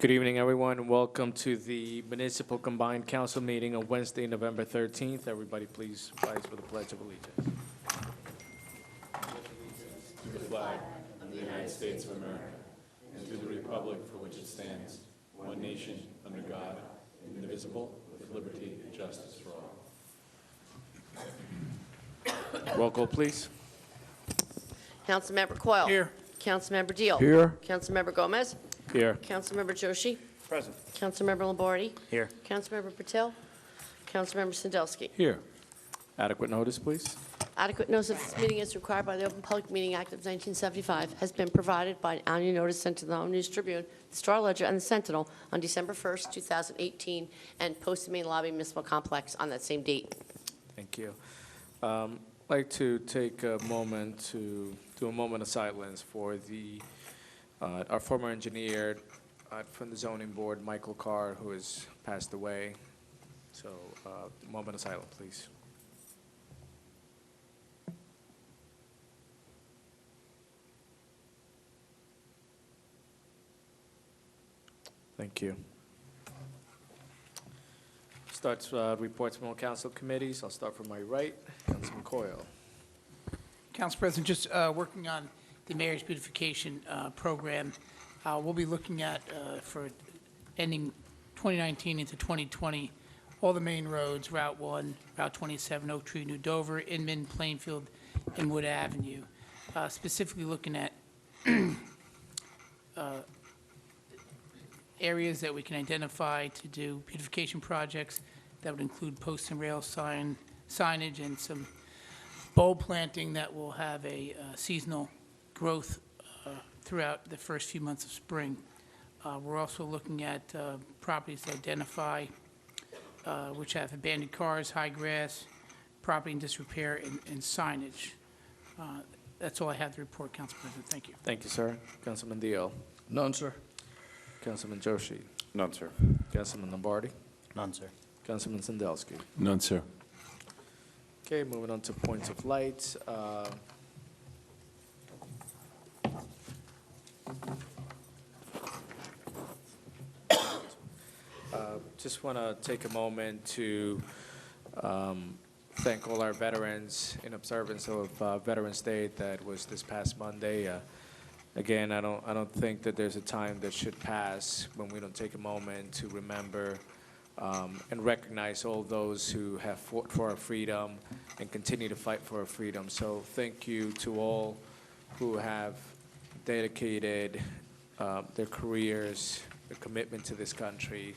Good evening, everyone, and welcome to the Municipal Combined Council meeting on Wednesday, November 13th. Everybody please rise for the Pledge of Allegiance. To the flag of the United States of America and to the republic for which it stands, one nation, under God, indivisible, with liberty and justice for all. Roll call, please. Councilmember Coyle. Here. Councilmember Deal. Here. Councilmember Gomez. Here. Councilmember Joshi. Present. Councilmember Lombardi. Here. Councilmember Patel. Councilmember Sandelsky. Here. Adequate notice, please. Adequate notice of this meeting is required by the Open Public Meeting Act of 1975, has been provided by an annual notice sent to the Home News Tribune, the Star Ledger, and the Sentinel on December 1st, 2018, and posted in the main lobby municipal complex on that same date. Thank you. I'd like to take a moment to do a moment of silence for our former engineer from the zoning board, Michael Carr, who has passed away. So, moment of silence, please. Thank you. Starts reports from all council committees. I'll start from my right. Councilman Coyle. Council President, just working on the Mayor's Beautification Program. We'll be looking at, for ending 2019 into 2020, all the main roads, Route 1, Route 27, Oak Tree, New Dover, Inman, Plainfield, and Wood Avenue. Specifically looking at areas that we can identify to do beautification projects that would include post and rail signage and some bulb planting that will have a seasonal growth throughout the first few months of spring. We're also looking at properties to identify which have abandoned cars, high grass, property in disrepair, and signage. That's all I have to report, Council President. Thank you. Thank you, sir. Councilman Deal. None, sir. Councilman Joshi. None, sir. Councilman Lombardi. None, sir. Councilman Sandelsky. None, sir. Okay, moving on to points of light. Just want to take a moment to thank all our veterans in observance of Veterans Day that was this past Monday. Again, I don't think that there's a time that should pass when we don't take a moment to remember and recognize all those who have fought for our freedom and continue to fight for our freedom. So thank you to all who have dedicated their careers, their commitment to this country.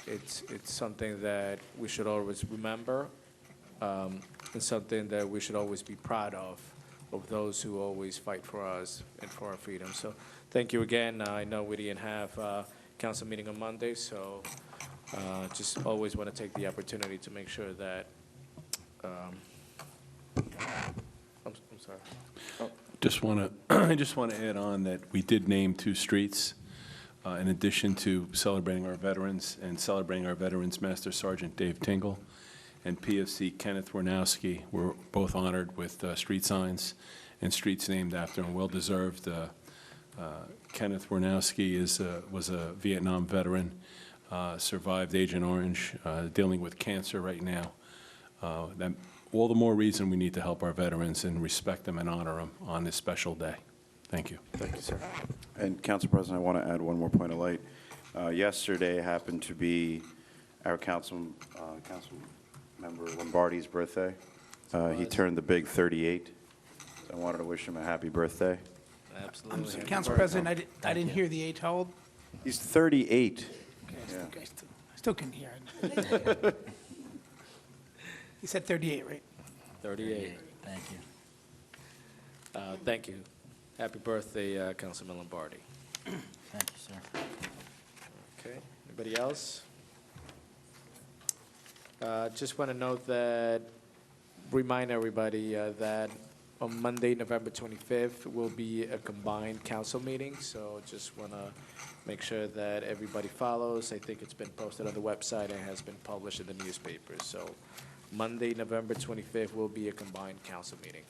It's something that we should always remember, and something that we should always be proud of those who always fight for us and for our freedom. So thank you again. I know we didn't have a council meeting on Monday, so just always want to take the opportunity to make sure that I'm sorry. Oh. I just want to add on that we did name 2 streets in addition to celebrating our veterans and celebrating our Veterans Master Sergeant Dave Tingle and PFC Kenneth Warnowski were both honored with street signs and streets named after them. Well-deserved. Kenneth Warnowski was a Vietnam veteran, survived Agent Orange, dealing with cancer right now. All the more reason we need to help our veterans and respect them and honor them on this special day. Thank you. Thank you, sir. And Council President, I want to add one more point of light. Yesterday happened to be our council member Lombardi's birthday. He turned the big 38. So I wanted to wish him a happy birthday. Absolutely. Council President, I didn't hear the age. How old? He's 38. Okay, Yeah. I still couldn't hear it. You said 38, right? 38. Thank you. Thank you. Happy birthday, Councilman Lombardi. Thank you, sir. Okay. Anybody else? Just want to note that, remind everybody that on Monday, November 25th, will be a combined council meeting. So just want to make sure that everybody follows. I think it's been posted on the website and has been published in the newspapers. So Monday, November 25th, will be a combined council meeting.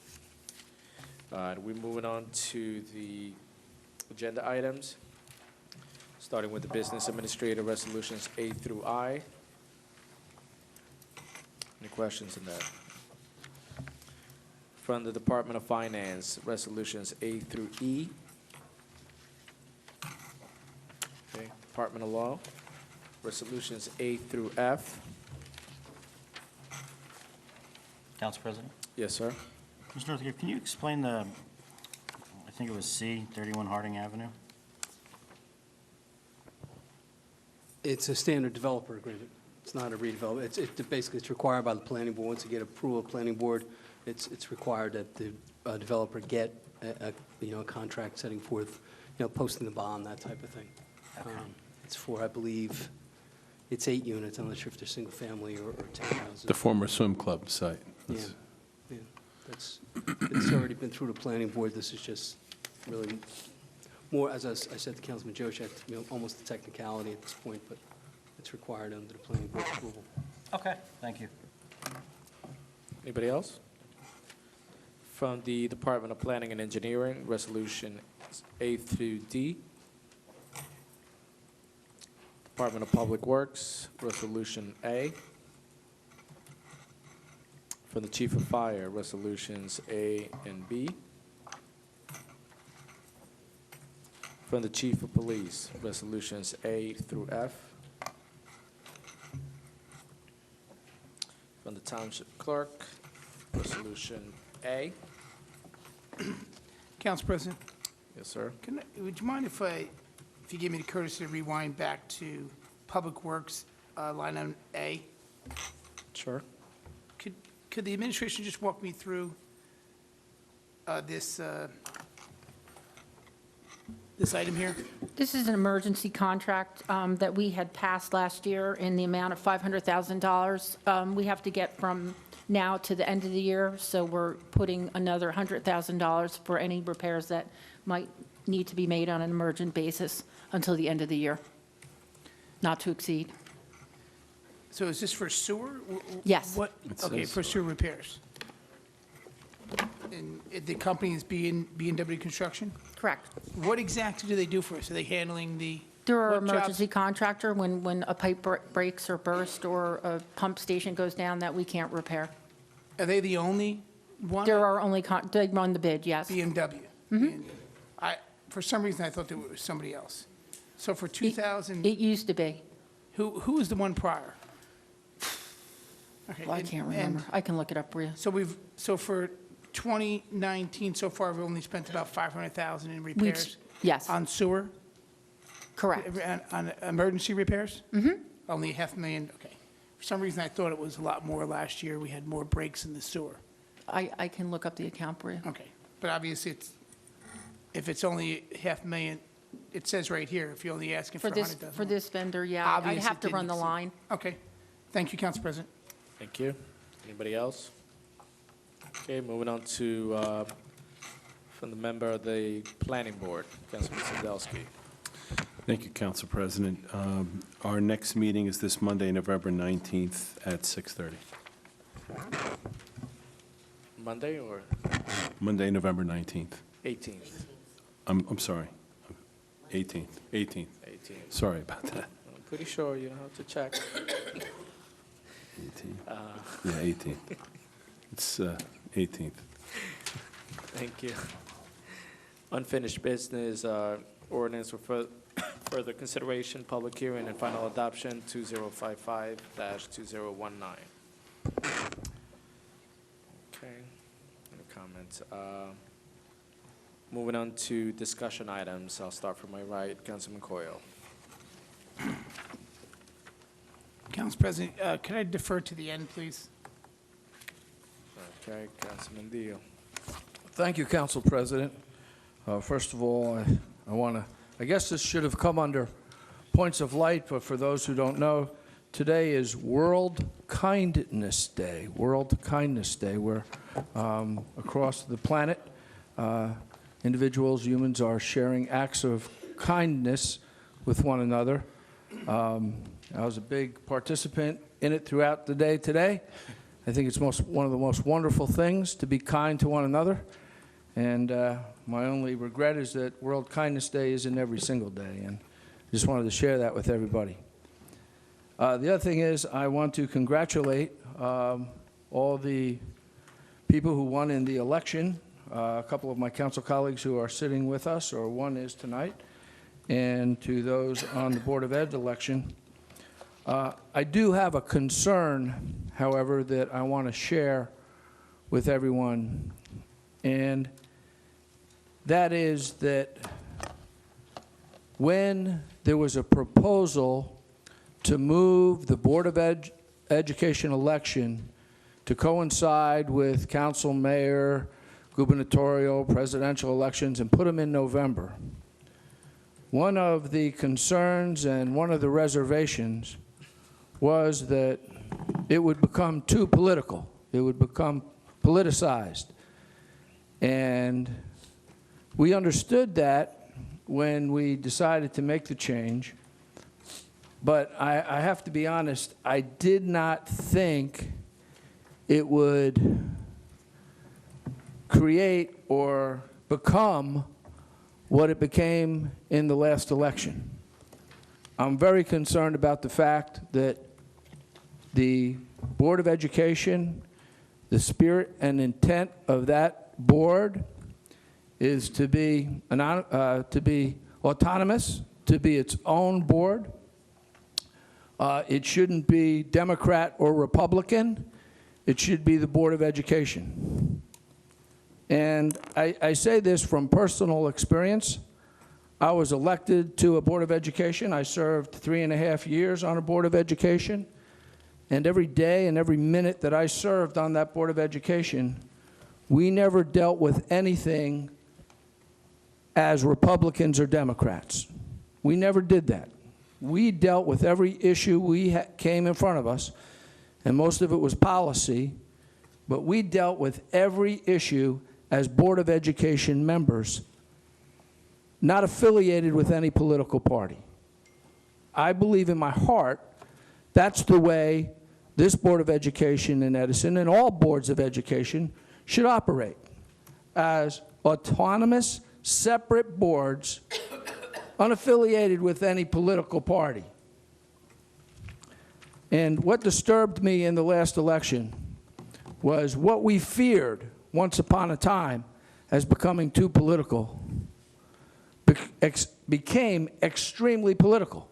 We're moving on to the agenda items. starting with the Business Administrator Resolutions A through I. Any questions on that? From the Department of Finance, Resolutions A through E. Okay, Department of Law, Resolutions A through F. Council President? Yes, sir. Mr. Northcliffe, can you explain the, I think it was C, 31 Harding Avenue? It's a standard developer agreement. It's not a redevelopment. Basically, it's required by the planning board. Once you get approval of the planning board, it's required that the developer get a contract setting forth, posting the bond, that type of thing. Okay. It's for, I believe, it's 8 units. I'm not sure if they're single family or townhouses. The former swim club site. Yeah, yeah. It's already been through the planning board. This is just really more, as I said to Councilman Joshi, almost a technicality at this point, but it's required under the planning board approval. Okay, thank you. Anybody else? From the Department of Planning and Engineering, Resolution A through D. Department of Public Works, Resolution A. From the Chief of Fire, Resolutions A and B. From the Chief of Police, Resolutions A through F. From the Township Clerk, Resolution A. Council President, Yes, sir. would you mind if you give me the courtesy to rewind back to Public Works, line item A? Sure. Could the administration just walk me through this item here? This is an emergency contract that we had passed last year in the amount of $500,000. We have to get from now to the end of the year, so we're putting another $100,000 for any repairs that might need to be made on an emergent basis until the end of the year, not to exceed. So is this for sewer? Yes. Okay, says for sewer repairs. And the company is B&W Construction? Correct. What exactly do they do for us? Are they handling the? They're our what jobs? emergency contractor when a pipe breaks or bursts or a pump station goes down that we can't repair. Are they the only one? They're our only, they run the bid, yes. BMW? For some reason, I thought there was somebody else. So for 2000, It used to be. who was the one prior? Okay, I and- can't and remember. I can look it up for you. So for 2019, so far, we've only spent about 500,000 in We've repairs? yes. On sewer? Correct. On emergency repairs? Mm-hmm. Only $500,000, okay. For some reason, I thought it was a lot more last year. We had more breaks in the sewer. I can look up the account for you. Okay. But obviously, if it's only $500,000, it says right here, if you're only asking for For this, 100,000. for this vendor, yeah. I'd Obviously, have to it run didn't the exceed. line. Okay. Thank you, Council President. Thank you. Anybody else? Okay, moving on to, from the member of the Planning Board, Councilman Sadowski. Thank you, Council President. Our next meeting is this Monday, November 19th at 6:30. Monday or Monday, November 19th. 18th? I'm sorry, 18th. 18th. Sorry about that. I'm pretty sure you don't have to check. 18th. Yeah, 18th. It's 18th. Thank you. Unfinished business, ordinance for further consideration, public hearing, and final adoption, 2055-2019. Okay, any comments? Moving on to discussion items, I'll start from my right, Councilman Coyle. Council President, could I defer to the end, please? Okay, Councilman Deal. Thank you, Council President. First of all, I want to, I guess this should have come under points of light, but for those who don't know, today is World Kindness Day, World Kindness Day, where across the planet, individuals, humans are sharing acts of kindness with one another. I was a big participant in it throughout the day today. I think it's one of the most wonderful things to be kind to one another. And my only regret is that World Kindness Day isn't every single day. And Just wanted to share that with everybody. The other thing is, I want to congratulate all the people who won in the election. A couple of my council colleagues who are sitting with us, or one is tonight, and to those on the Board of Ed election. I do have a concern, however, that I want to share with everyone, and that is that when there was a proposal to move the Board of Education election to coincide with council, mayor, gubernatorial, presidential elections, and put them in November, one of the concerns and one of the reservations was that it would become too political. It would become politicized. And we understood that when we decided to make the change. But I have to be honest, I did not think it would create or become what it became in the last election. I'm very concerned about the fact that the Board of Education, the spirit and intent of that board is to be autonomous, to be its own board. It shouldn't be Democrat or Republican. It should be the Board of Education. And I say this from personal experience. I was elected to a Board of Education. I served 3.5 years on a Board of Education. And every day and every minute that I served on that Board of Education, we never dealt with anything as Republicans or Democrats. We never did that. We dealt with every issue came in front of us, and most of it was policy, but we dealt with every issue as Board of Education members, not affiliated with any political party. I believe in my heart that's the way this Board of Education in Edison and all boards of education should operate, as autonomous, separate boards, unaffiliated with any political party. And what disturbed me in the last election was what we feared once upon a time as becoming too political became extremely political,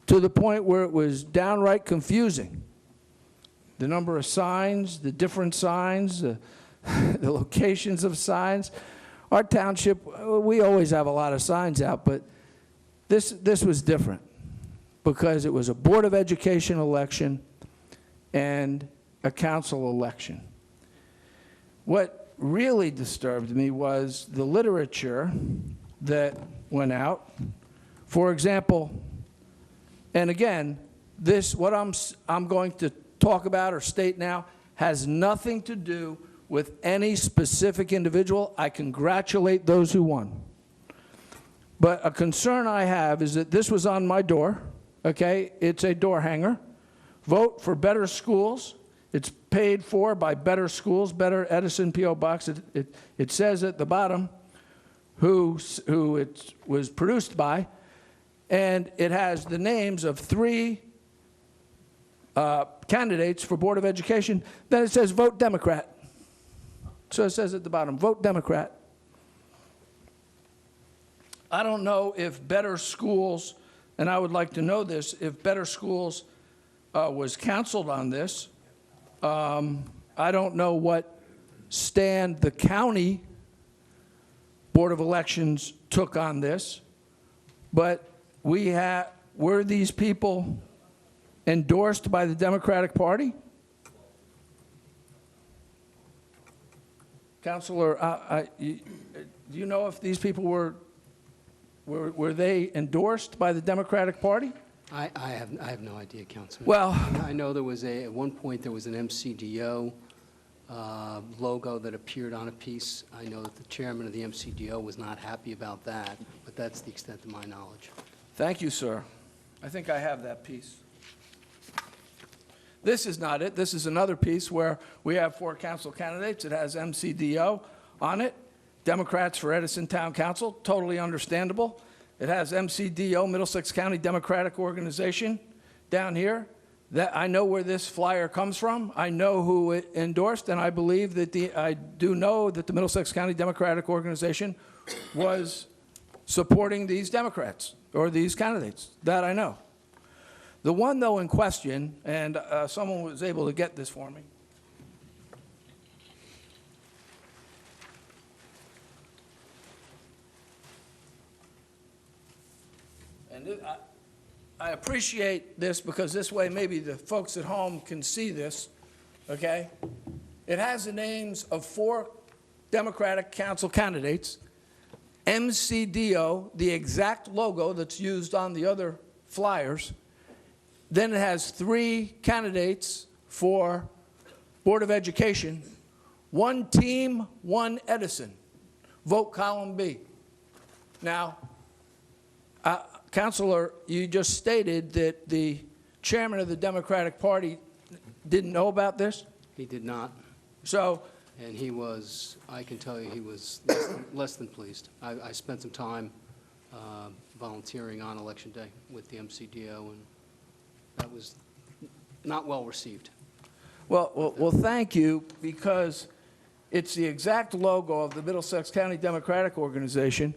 to the point where it was downright confusing. The number of signs, the different signs, the locations of signs. Our township, we always have a lot of signs out, but this was different because it was a Board of Education election and a council election. What really disturbed me was the literature that went out. For example, and again, what I'm going to talk about or state now has nothing to do with any specific individual. I congratulate those who won. But a concern I have is that this was on my door, okay? It's a door hanger. Vote for better schools. It's paid for by Better Schools, Better Edison P.O. Box. It says at the bottom who it was produced by, and it has the names of 3 candidates for Board of Education. Then it says vote Democrat. So it says at the bottom, vote Democrat. I don't know if Better Schools, and I would like to know this, if Better Schools was counseled on this. I don't know what stand the county Board of Elections took on this, but were these people endorsed by the Democratic Party? Counselor, do you know if these people were they endorsed by the Democratic Party? I have no idea, Councilman. Well, I know there was at one point there was an MCDO logo that appeared on a piece. I know that the chairman of the MCDO was not happy about that, but that's the extent of my knowledge. thank you, sir. I think I have that piece. This is not it. This is another piece where we have 4 council candidates. It has MCDO on it. Democrats for Edison Town Council, totally understandable. It has MCDO, Middlesex County Democratic Organization, down here. That I know where this flyer comes from. I know who it endorsed, and I believe that I do know that the Middlesex County Democratic Organization was supporting these Democrats or these candidates. That I know. The one, though, in question, and someone was able to get this for me. And I appreciate this because this way maybe the folks at home can see this, okay? It has the names of 4 Democratic council candidates, MCDO, the exact logo that's used on the other flyers. Then it has 3 candidates for Board of Education, 1 team, 1 Edison. Vote column B. Now, Counselor, you just stated that the chairman of the Democratic Party didn't know about this? He did not, So, and he was, I can tell you, he was less than pleased. I spent some time volunteering on Election Day with the MCDO, and that was not well received. well, thank you, because it's the exact logo of the Middlesex County Democratic Organization.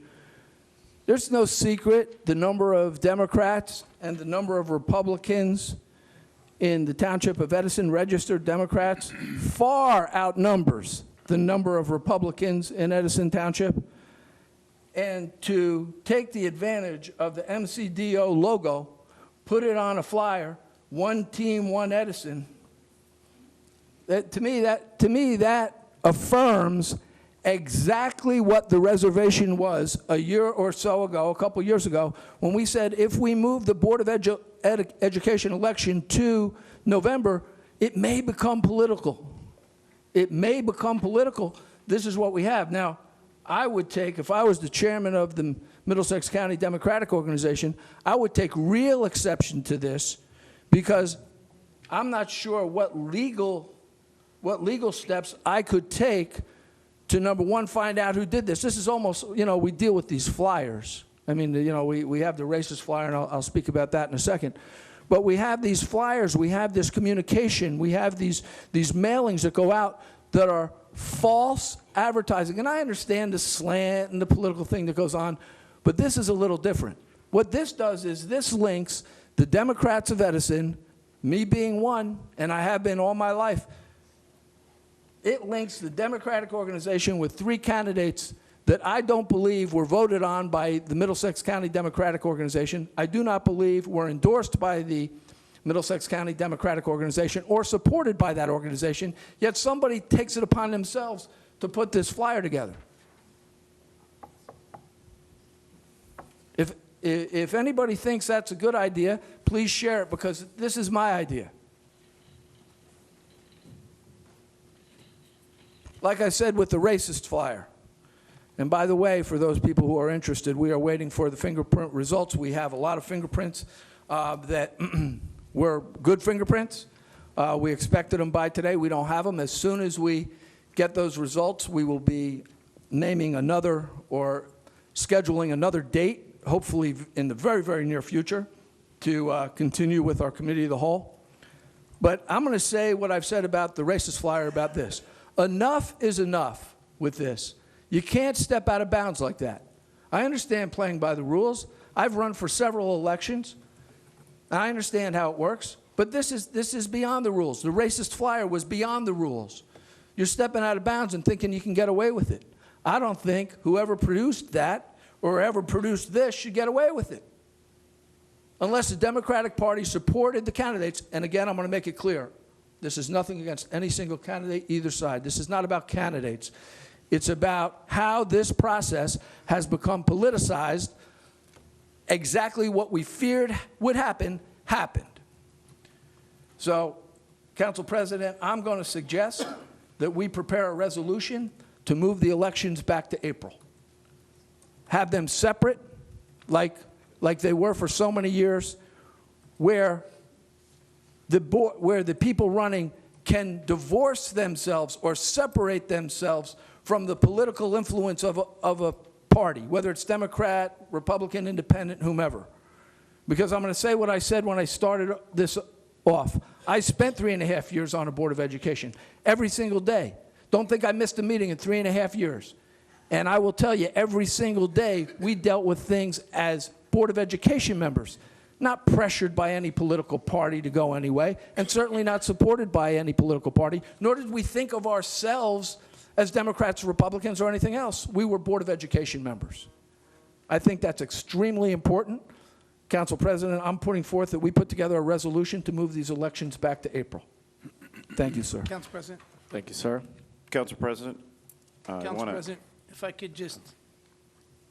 There's no secret, the number of Democrats and the number of Republicans in the township of Edison, registered Democrats, far outnumbers the number of Republicans in Edison Township. And to take the advantage of the MCDO logo, put it on a flyer, 1 team, 1 Edison, to me that affirms exactly what the reservation was a year or so ago, a couple years ago, when we said if we move the Board of Education election to November, it may become political. It may become political. This is what we have. Now, I would take, if I was the chairman of the Middlesex County Democratic Organization, I would take real exception to this, because I'm not sure what legal steps I could take to, number one, find out who did this. This is almost, we deal with these flyers. I mean, we have the racist flyer, and I'll speak about that in a second. But we have these flyers, we have this communication, we have these mailings that go out that are false advertising. And I understand the slant and the political thing that goes on, but this is a little different. What this does is this links the Democrats of Edison, me being one, and I have been all my life. It links the Democratic organization with 3 candidates that I don't believe were voted on by the Middlesex County Democratic Organization. I do not believe were endorsed by the Middlesex County Democratic Organization or supported by that organization, yet somebody takes it upon themselves to put this flyer together. If anybody thinks that's a good idea, please share it, because this is my idea. Like I said with the racist flyer, and by the way, for those people who are interested, we are waiting for the fingerprint results. We have a lot of fingerprints that were good fingerprints. We expected them by today. We don't have them. As soon as we get those results, we will be naming another or scheduling another date, hopefully in the very, very near future, to continue with our committee of the whole. But I'm going to say what I've said about the racist flyer about this. Enough is enough with this. You can't step out of bounds like that. I understand playing by the rules. I've run for several elections. I understand how it works. But this is beyond the rules. The racist flyer was beyond the rules. You're stepping out of bounds and thinking you can get away with it. I don't think whoever produced that or ever produced this should get away with it, unless the Democratic Party supported the candidates. And again, I'm going to make it clear. This is nothing against any single candidate, either side. This is not about candidates. It's about how this process has become politicized. Exactly what we feared would happen, happened. So, Council President, I'm going to suggest that we prepare a resolution to move the elections back to April. Have them separate, like they were for so many years, where the people running can divorce themselves or separate themselves from the political influence of a party, whether it's Democrat, Republican, Independent, whomever. Because I'm going to say what I said when I started this off. I spent 3.5 years on a Board of Education, every single day. Don't think I missed a meeting in 3.5 years. And I will tell you, every single day, we dealt with things as Board of Education members, not pressured by any political party to go anyway, and certainly not supported by any political party, nor did we think of ourselves as Democrats, Republicans, or anything else. We were Board of Education members. I think that's extremely important. Council President, I'm putting forth that we put together a resolution to move these elections back to April. Thank you, sir. Council President? Thank you, sir. Council President? I Council wanna- President, if I could just,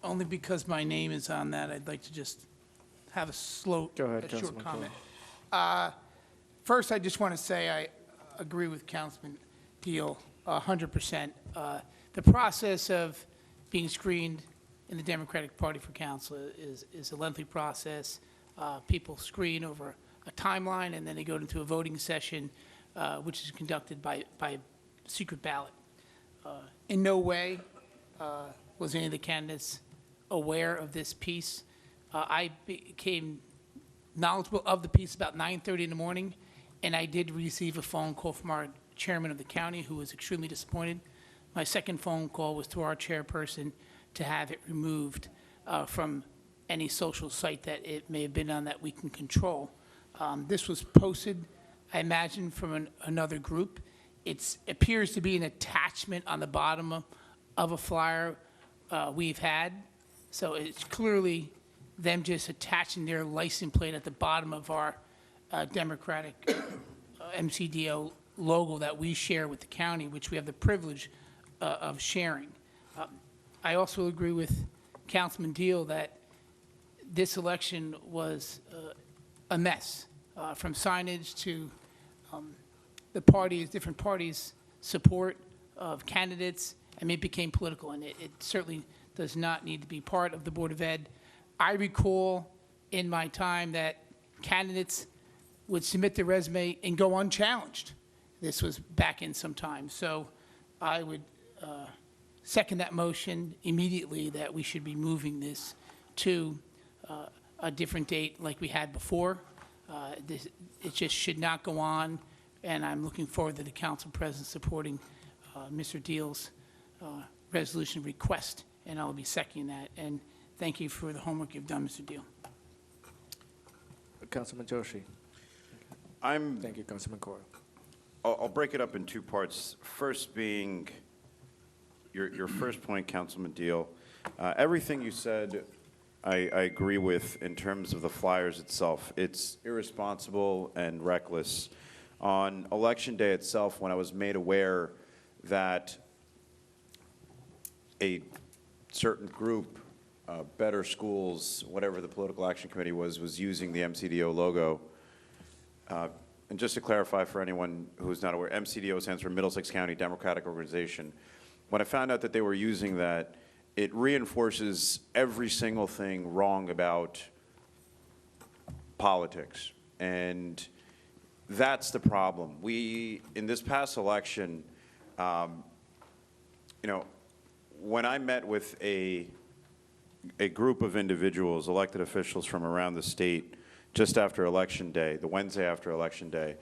only because my name is on that, I'd like to just have a Go ahead, short Councilman comment. First, I just want to say I agree with Councilman Deal 100%. The process of being screened in the Democratic Party for council is a lengthy process. People screen over a timeline, and then they go into a voting session, which is conducted by secret ballot. In no way was any of the candidates aware of this piece. I became knowledgeable of the piece about 9:30 in the morning, and I did receive a phone call from our chairman of the county, who was extremely disappointed. My second phone call was to our chairperson to have it removed from any social site that it may have been on that we can control. This was posted, I imagine, from another group. It appears to be an attachment on the bottom of a flyer we've had. So it's clearly them just attaching their license plate at the bottom of our Democratic MCDO logo that we share with the county, which we have the privilege of sharing. I also agree with Councilman Deal that this election was a mess, from signage to the parties, different parties' support of candidates. I mean, it became political, and it certainly does not need to be part of the Board of Ed. I recall in my time that candidates would submit their resume and go unchallenged. This was back in some time. So I would second that motion immediately, that we should be moving this to a different date like we had before. It just should not go on, and I'm looking forward to the council president supporting Mr. Deal's resolution request, and I'll be seconding that. And thank you for the homework you've done, Mr. Deal. Councilman Joshi. I'm Thank you, Councilman Coyle. I'll break it up in two parts. First being your first point, Councilman Deal. Everything you said, I agree with in terms of the flyers itself. It's irresponsible and reckless. On Election Day itself, when I was made aware that a certain group, Better Schools, whatever the Political Action Committee was using the MCDO logo, and just to clarify for anyone who's not aware, MCDO stands for Middlesex County Democratic Organization. When I found out that they were using that, it reinforces every single thing wrong about politics. And that's the problem. We, in this past election, you know, when I met with a group of individuals, elected officials from around the state, just after Election Day, the Wednesday after Election Day,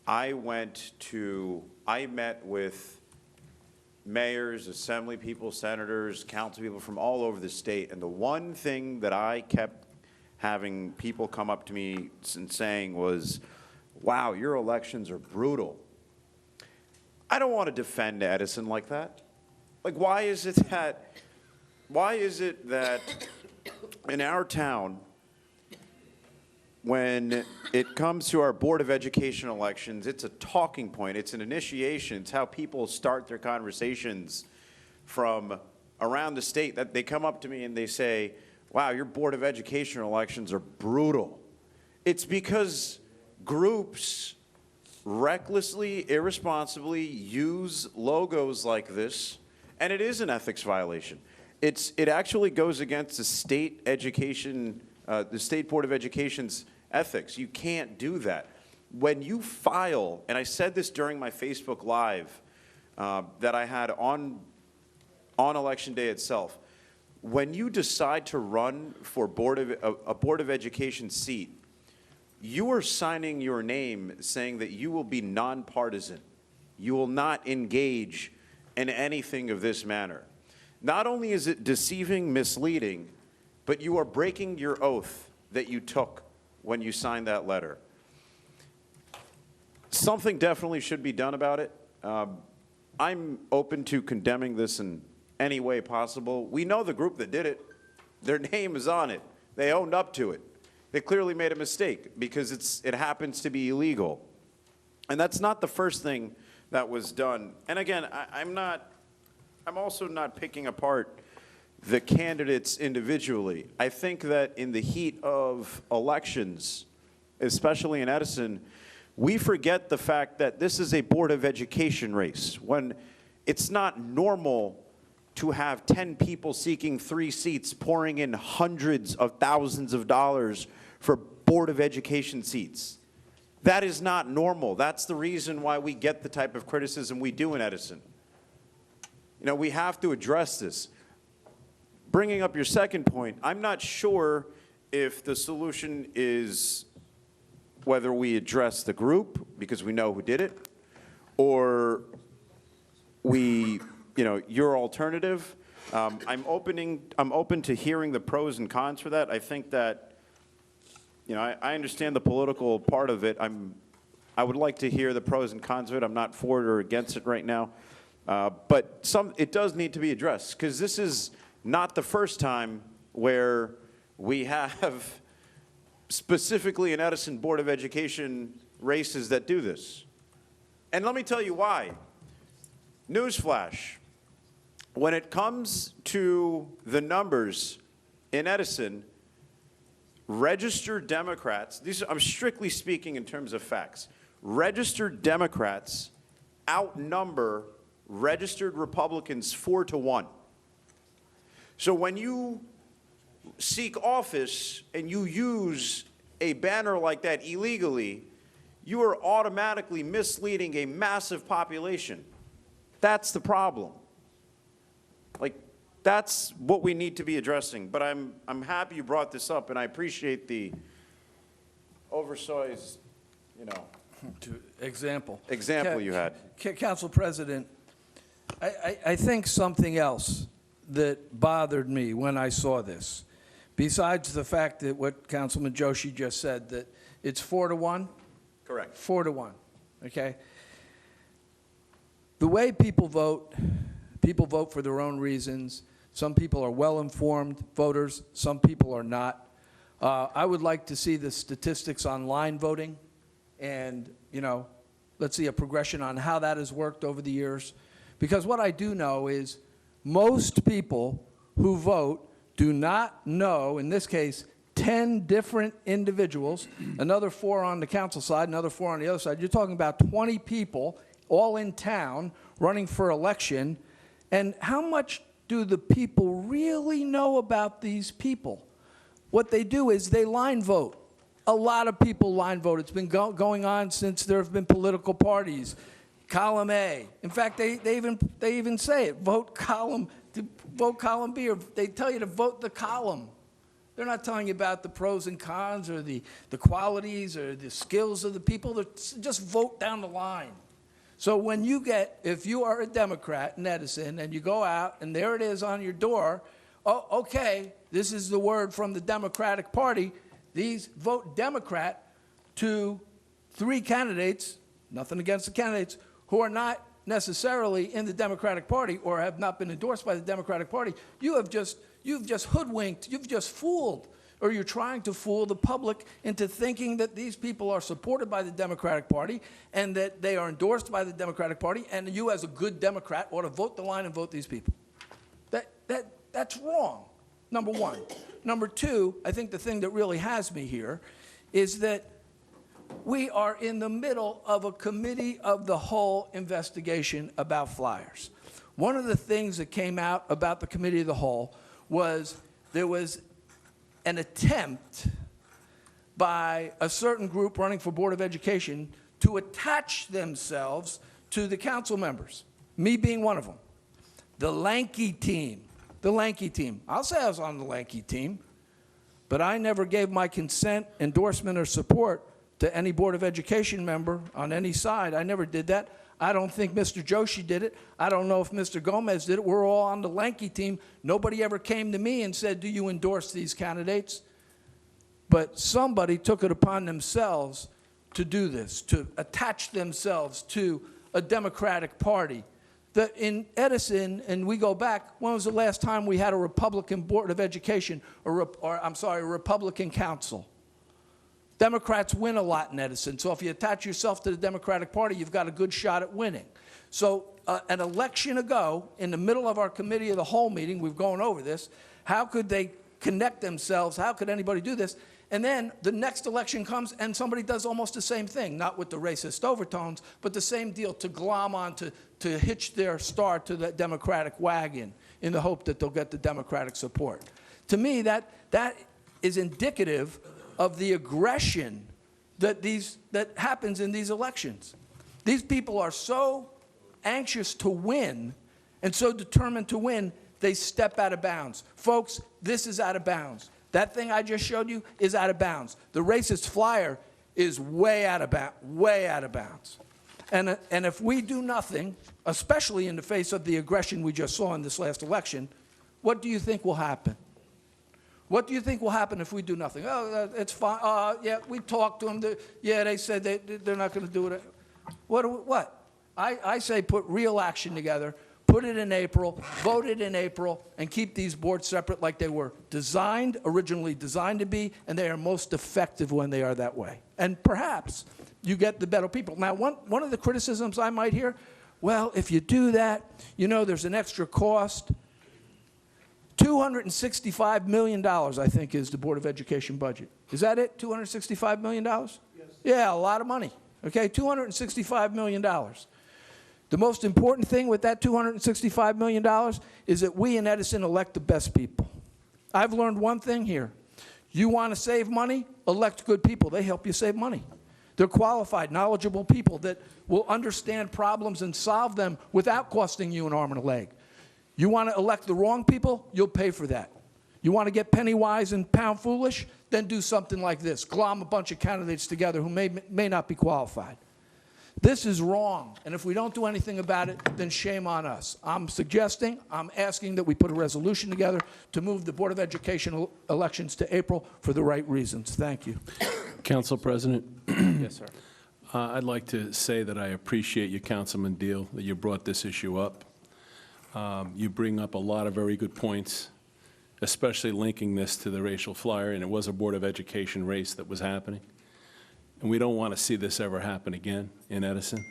I met with mayors, assembly people, senators, council people from all over the state, and the one thing that I kept having people come up to me and saying was, wow, your elections are brutal. I don't want to defend Edison like that. Like, why is it that in our town, when it comes to our Board of Education elections, it's a talking point, it's an initiation, it's how people start their conversations from around the state, that they come up to me and they say, wow, your Board of Education elections are brutal. It's because groups recklessly, irresponsibly use logos like this, and it is an ethics violation. It actually goes against the state education, the State Board of Education's ethics. You can't do that. When you file, and I said this during my Facebook Live that I had on Election Day itself, when you decide to run for a Board of Education seat, you are signing your name saying that you will be nonpartisan. You will not engage in anything of this manner. Not only is it deceiving, misleading, but you are breaking your oath that you took when you signed that letter. Something definitely should be done about it. I'm open to condemning this in any way possible. We know the group that did it. Their name is on it. They owned up to it. They clearly made a mistake because it happens to be illegal. And that's not the first thing that was done. And again, I'm also not picking apart the candidates individually. I think that in the heat of elections, especially in Edison, we forget the fact that this is a Board of Education race, when it's not normal to have 10 people seeking 3 seats pouring in hundreds of thousands of dollars for Board of Education seats. That is not normal. That's the reason why we get the type of criticism we do in Edison. You know, we have to address this. Bringing up your second point, I'm not sure if the solution is whether we address the group, because we know who did it, or your alternative. I'm open to hearing the pros and cons for that. I think that, I understand the political part of it. I would like to hear the pros and cons of it. I'm not for it or against it right now. But it does need to be addressed, because this is not the first time where we have specifically an Edison Board of Education races that do this. And let me tell you why. Newsflash. When it comes to the numbers in Edison, registered Democrats, I'm strictly speaking in terms of facts, registered Democrats outnumber registered Republicans 4-1. So when you seek office and you use a banner like that illegally, you are automatically misleading a massive population. That's the problem. Like, that's what we need to be addressing. But I'm happy you brought this up, and I appreciate the oversized, example you had. Council President, I think something else that bothered me when I saw this, besides the fact that what Councilman Joshi just said, that it's 4-1? Correct. 4-1, okay? The way people vote for their own reasons. Some people are well-informed voters, some people are not. I would like to see the statistics on line voting, and, let's see a progression on how that has worked over the years. Because what I do know is most people who vote do not know, in this case, 10 different individuals, another 4 on the council side, another 4 on the other side. You're talking about 20 people all in town running for election. And how much do the people really know about these people? What they do is they line vote. A lot of people line vote. It's been going on since there have been political parties. Column A. In fact, they even say it, vote column B, or they tell you to vote the column. They're not telling you about the pros and cons or the qualities or the skills of the people. They're just vote down the line. So when if you are a Democrat in Edison and you go out and there it is on your door, oh, okay, this is the word from the Democratic Party. These vote Democrat to 3 candidates, nothing against the candidates, who are not necessarily in the Democratic Party or have not been endorsed by the Democratic Party. You've just hoodwinked, you've just fooled, or you're trying to fool the public into thinking that these people are supported by the Democratic Party and that they are endorsed by the Democratic Party, and you as a good Democrat ought to vote the line and vote these people. That's wrong, number one. Number two, I think the thing that really has me here is that we are in the middle of a committee of the whole investigation about flyers. One of the things that came out about the committee of the whole was there was an attempt by a certain group running for Board of Education to attach themselves to the council members, me being one of them. The lanky team, the Lanky team. I'll say I was on the Lanky team, but I never gave my consent, endorsement, or support to any Board of Education member on any side. I never did that. I don't think Mr. Joshi did it. I don't know if Mr. Gomez did it. We're all on the Lanky team. Nobody ever came to me and said, do you endorse these candidates? But somebody took it upon themselves to do this, to attach themselves to a Democratic Party. That in Edison, and we go back, when was the last time we had a Republican Board of Education, a Republican Council? Democrats win a lot in Edison, so if you attach yourself to the Democratic Party, you've got a good shot at winning. So an election ago, in the middle of our committee of the whole meeting, we've gone over this, how could they connect themselves? How could anybody do this? And then the next election comes and somebody does almost the same thing, not with the racist overtones, but the same deal to glom on, to hitch their star to that Democratic wagon in the hope that they'll get the Democratic support. To me, that is indicative of the aggression that happens in these elections. These people are so anxious to win and so determined to win, they step out of bounds. Folks, this is out of bounds. That thing I just showed you is out of bounds. The racist flyer is way out of bounds. And if we do nothing, especially in the face of the aggression we just saw in this last election, what do you think will happen? What do you think will happen if we do nothing? Oh, it's fine. Yeah, we talked to them. They said they're not going to do it. What? I say put real action together. Put it in April, vote it in April, and keep these boards separate like they were originally designed to be, and they are most effective when they are that way. And perhaps you get the better people. Now, one of the criticisms I might hear, well, if you do that, you know, there's an extra cost. $265 million, I think, is the Board of Education budget. Is that it, $265 million? Yes. Yeah, a lot of money. Okay, $265 million. The most important thing with that $265 million is that we in Edison elect the best people. I've learned one thing here. You want to save money? Elect good people. They help you save money. They're qualified, knowledgeable people that will understand problems and solve them without costing you an arm and a leg. You want to elect the wrong people? You'll pay for that. You want to get penny wise and pound foolish? Then do something like this. Glom a bunch of candidates together who may not be qualified. This is wrong, and if we don't do anything about it, then shame on us. I'm asking that we put a resolution together to move the Board of Education elections to April for the right reasons. Thank you. Council President, Yes, sir. I'd like to say that I appreciate you, Councilman Deal, that you brought this issue up. You bring up a lot of very good points, especially linking this to the racial flyer, and it was a Board of Education race that was happening. And we don't want to see this ever happen again in Edison.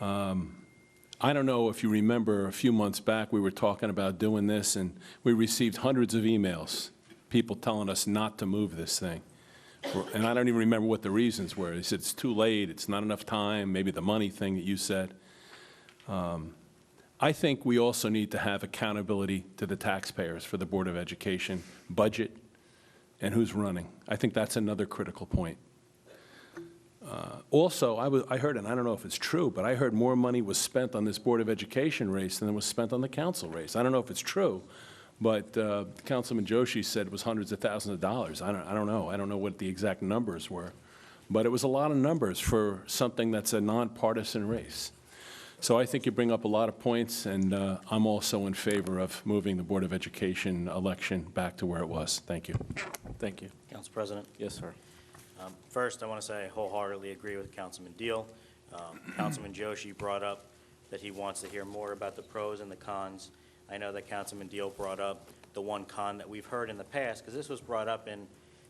I don't know if you remember a few months back, we were talking about doing this, and we received hundreds of emails, people telling us not to move this thing. And I don't even remember what the reasons were. They said it's too late, it's not enough time, maybe the money thing that you said. I think we also need to have accountability to the taxpayers for the Board of Education budget and who's running. I think that's another critical point. Also, I heard, and I don't know if it's true, but I heard more money was spent on this Board of Education race than was spent on the council race. I don't know if it's true, but Councilman Joshi said it was hundreds of thousands of dollars. I don't know. I don't know what the exact numbers were, but it was a lot of numbers for something that's a nonpartisan race. So I think you bring up a lot of points, and I'm also in favor of moving the Board of Education election back to where it was. Thank you. Thank you. Council President. Yes, sir. First, I want to say I wholeheartedly agree with Councilman Deal. Councilman Joshi brought up that he wants to hear more about the pros and the cons. I know that Councilman Deal brought up the one con that we've heard in the past, because this was brought up in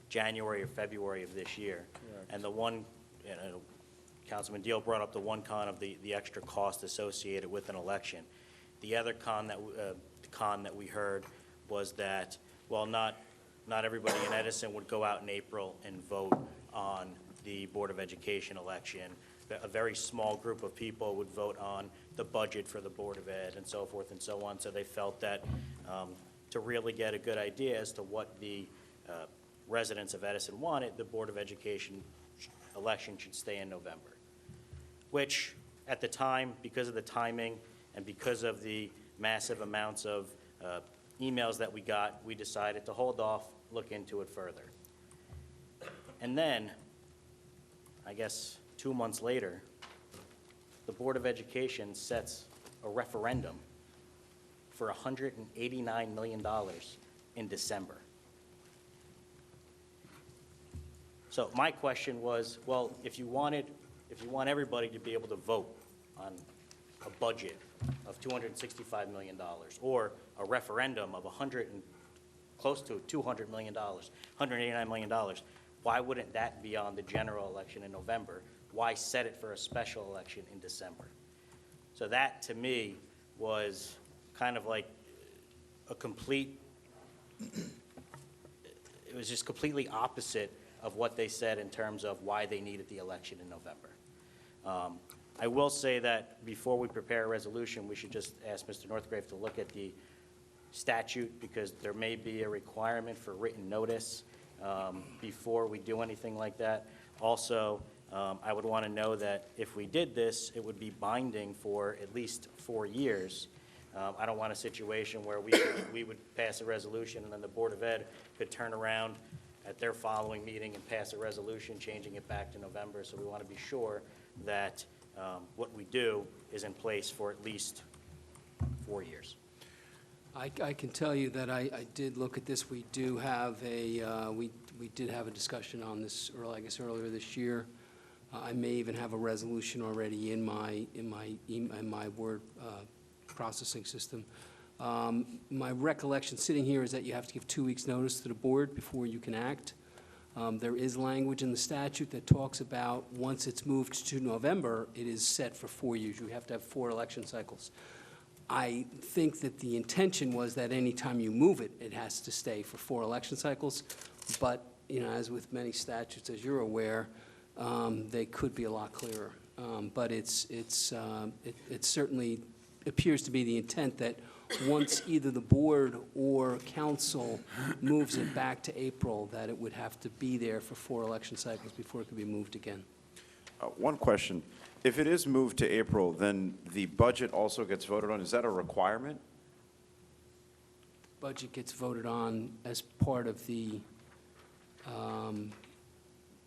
January or February of this year. Correct. And the one, Councilman Deal brought up the one con of the extra cost associated with an election. The other con that we heard was that, well, not everybody in Edison would go out in April and vote on the Board of Education election. A very small group of people would vote on the budget for the Board of Ed and so forth and so on. So they felt that to really get a good idea as to what the residents of Edison wanted, the Board of Education election should stay in November, which at the time, because of the timing and because of the massive amounts of emails that we got, we decided to hold off, look into it further. And then, I guess 2 months later, the Board of Education sets a referendum for $189 million in December. So my question was, well, if you want everybody to be able to vote on a budget of $265 million, or a referendum of close to $200 million, $189 million, why wouldn't that be on the general election in November? Why set it for a special election in December? So that, to me, was kind of like a complete, it was just completely opposite of what they said in terms of why they needed the election in November. I will say that before we prepare a resolution, we should just ask Mr. Northgrave to look at the statute, because there may be a requirement for written notice before we do anything like that. Also, I would want to know that if we did this, it would be binding for at least 4 years. I don't want a situation where we would pass a resolution and then the Board of Ed could turn around at their following meeting and pass a resolution changing it back to November. So we want to be sure that what we do is in place for at least 4 years. I can tell you that I did look at this. We do have we did have a discussion on this earlier this year. I may even have a resolution already in my word processing system. My recollection sitting here is that you have to give 2 weeks' notice to the board before you can act. There is language in the statute that talks about once it's moved to November, it is set for 4 years. You have to have 4 election cycles. I think that the intention was that any time you move it, it has to stay for 4 election cycles. But, you know, as with many statutes, as you're aware, they could be a lot clearer. But it certainly appears to be the intent that once either the board or council moves it back to April, that it would have to be there for 4 election cycles before it could be moved again. One question. If it is moved to April, then the budget also gets voted on. Is that a requirement? Budget gets voted on as part of the,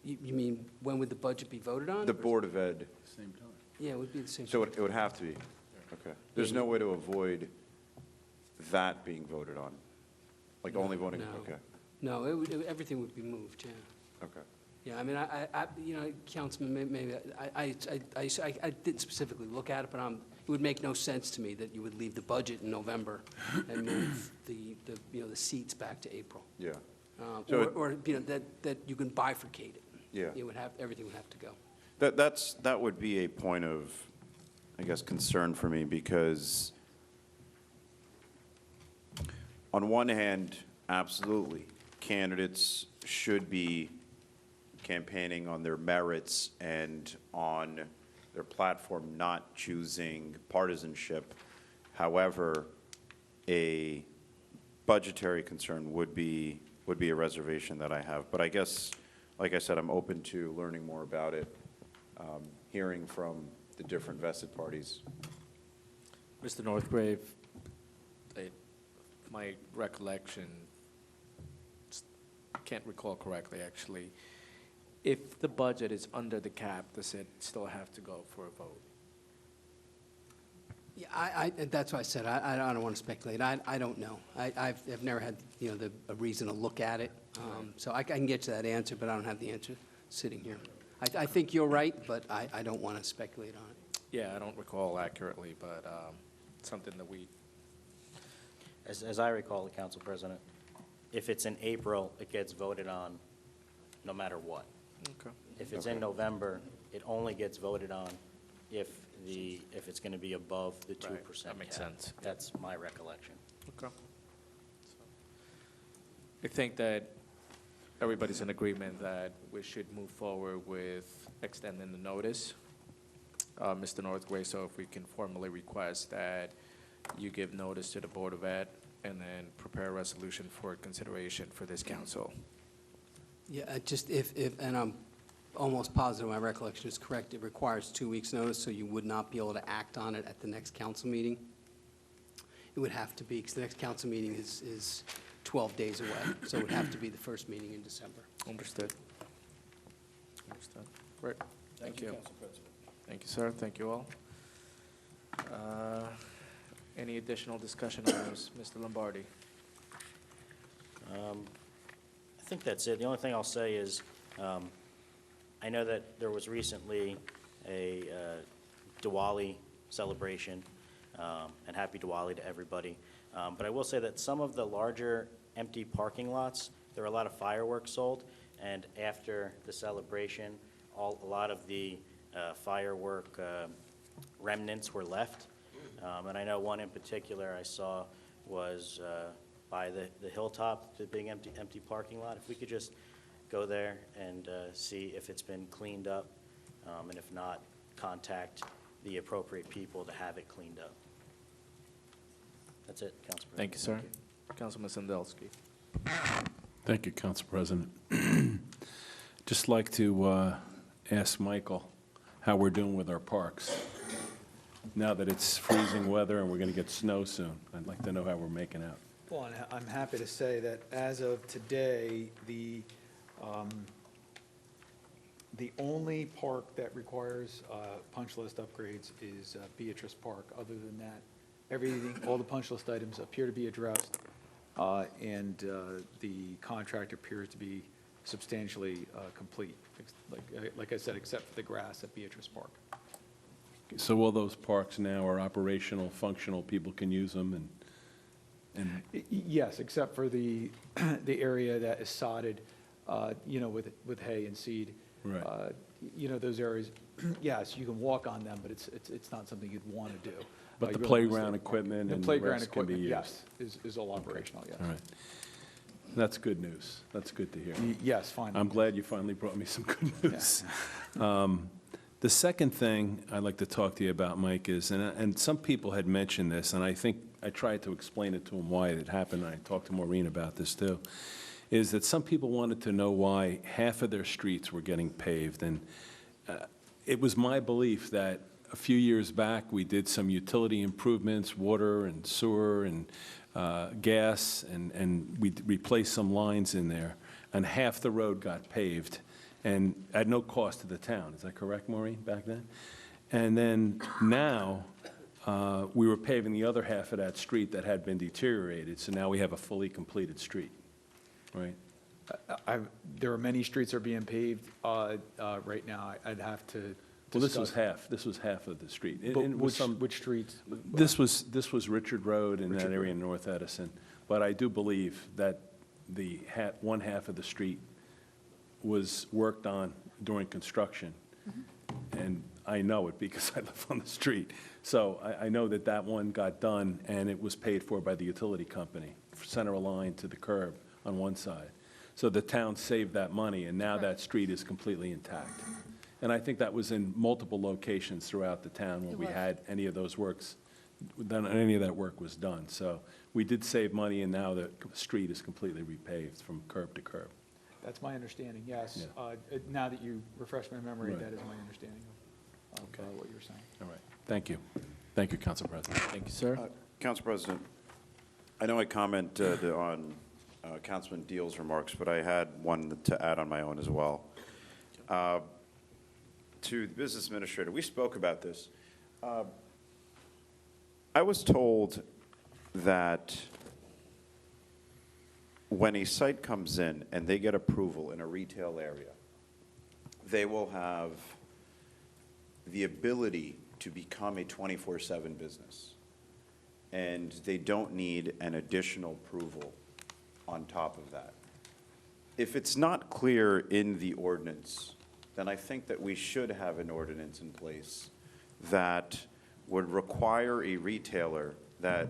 you mean, when would the budget be voted on? The Board of Ed. Same time. Yeah, it would be the same. So it would have to be? Okay. There's no way to avoid that being voted on? Like only voting? No. Okay. No, everything would be moved, yeah. Okay. Yeah, I mean, you know, Councilman, maybe, I didn't specifically look at it, but it would make no sense to me that you would leave the budget in November and move the seats back to April. Yeah. So Or, you know, that you can bifurcate it. Yeah. Everything would have to go. That would be a point of, I guess, concern for me, because on one hand, absolutely, candidates should be campaigning on their merits and on their platform, not choosing partisanship. However, a budgetary concern would be a reservation that I have. But I guess, like I said, I'm open to learning more about it, hearing from the different vested parties. Mr. Northgrave, my recollection, can't recall correctly, actually. If the budget is under the cap, does it still have to go for a vote? Yeah, that's why I said I don't want to speculate. I don't know. I've never had, you know, a reason to look at it. So I can get to that answer, but I don't have the answer sitting here. I think you're right, but I don't want to speculate on it. Yeah, I don't recall accurately, but something that we, As I recall, the Council President, if it's in April, it gets voted on no matter what. okay. If it's in November, it only gets voted on if it's going to be above the 2% Right, that makes cap. sense. That's my recollection. Okay. I think that everybody's in agreement that we should move forward with extending the notice. Mr. Northway, so if we can formally request that you give notice to the Board of Ed and then prepare a resolution for consideration for this council. Yeah, just and I'm almost positive my recollection is correct, it requires 2 weeks' notice, so you would not be able to act on it at the next council meeting. it would have to be, because the next council meeting is 12 days away, so it would have to be the first meeting in December. Understood. Understood. Great. Thank you. Thank you, sir. Thank you all. Any additional discussion on this, Mr. Lombardi? I think that's it. The only thing I'll say is, I know that there was recently a Diwali celebration, and happy Diwali to everybody. But I will say that some of the larger empty parking lots, there were a lot of fireworks sold, and after the celebration, a lot of the firework remnants were left. And I know one in particular I saw was by the hilltop, the big empty parking lot. If we could just go there and see if it's been cleaned up, and if not, contact the appropriate people to have it cleaned up. That's it, Council President. Thank you, sir. Councilman Sandelsky. Thank you, Council President. Just like to ask Michael how we're doing with our parks. Now that it's freezing weather and we're going to get snow soon, I'd like to know how we're making out. Well, and I'm happy to say that as of today, the only park that requires punch list upgrades is Beatrice Park. Other than that, everything, all the punch list items appear to be addressed, and the contract appears to be substantially complete, like I said, except for the grass at Beatrice Park. So all those parks now are operational, functional, people can use them, and Yes, except for the area that is sodded, with hay and seed. Right. Those areas, yes, you can walk on them, but it's not something you'd want to do. But the You really wanna playground stay- equipment The and the playground rest can be equipment, used. yes, is all operational, yes. all right. That's good news. That's good to hear. Yes, fine. I'm glad you finally brought me some good news. The second thing I'd like to talk to you about, Mike, is, and some people had mentioned this, and I think I tried to explain it to them why it happened, and I talked to Maureen about this too, is that some people wanted to know why half of their streets were getting paved. And it was my belief that a few years back, we did some utility improvements, water and sewer and gas, and we replaced some lines in there, and half the road got paved, and at no cost to the town. Is that correct, Maureen, back then? And then now, we were paving the other half of that street that had been deteriorated, so now we have a fully completed street, right? There are many streets are being paved right now. I'd have to Well, this was discuss- half of the street. But And with some- which streets? This was Richard Road in that Richard area in North Edison. But I do believe that one half of the street was worked on during construction. And I know it because I live on the street. So I know that one got done, and it was paid for by the utility company, center a line to the curb on one side. So the town saved that money, and now that street is completely intact. And I think that was in multiple locations throughout the town when It we was. had any of those works, then any of that work was done. So we did save money, and now the street is completely repaved from curb to curb. That's my understanding, yes. Yeah. Now that you refresh my memory, Right. that is my understanding of what you're saying. All right, thank you. Thank you, Council President. Thank you, sir. Council President, I know I commented on Councilman Deal's remarks, but I had one to add on my own as well. To the business administrator, we spoke about this. I was told that when a site comes in and they get approval in a retail area, they will have the ability to become a 24/7 business. And they don't need an additional approval on top of that. If it's not clear in the ordinance, then I think that we should have an ordinance in place that would require a retailer that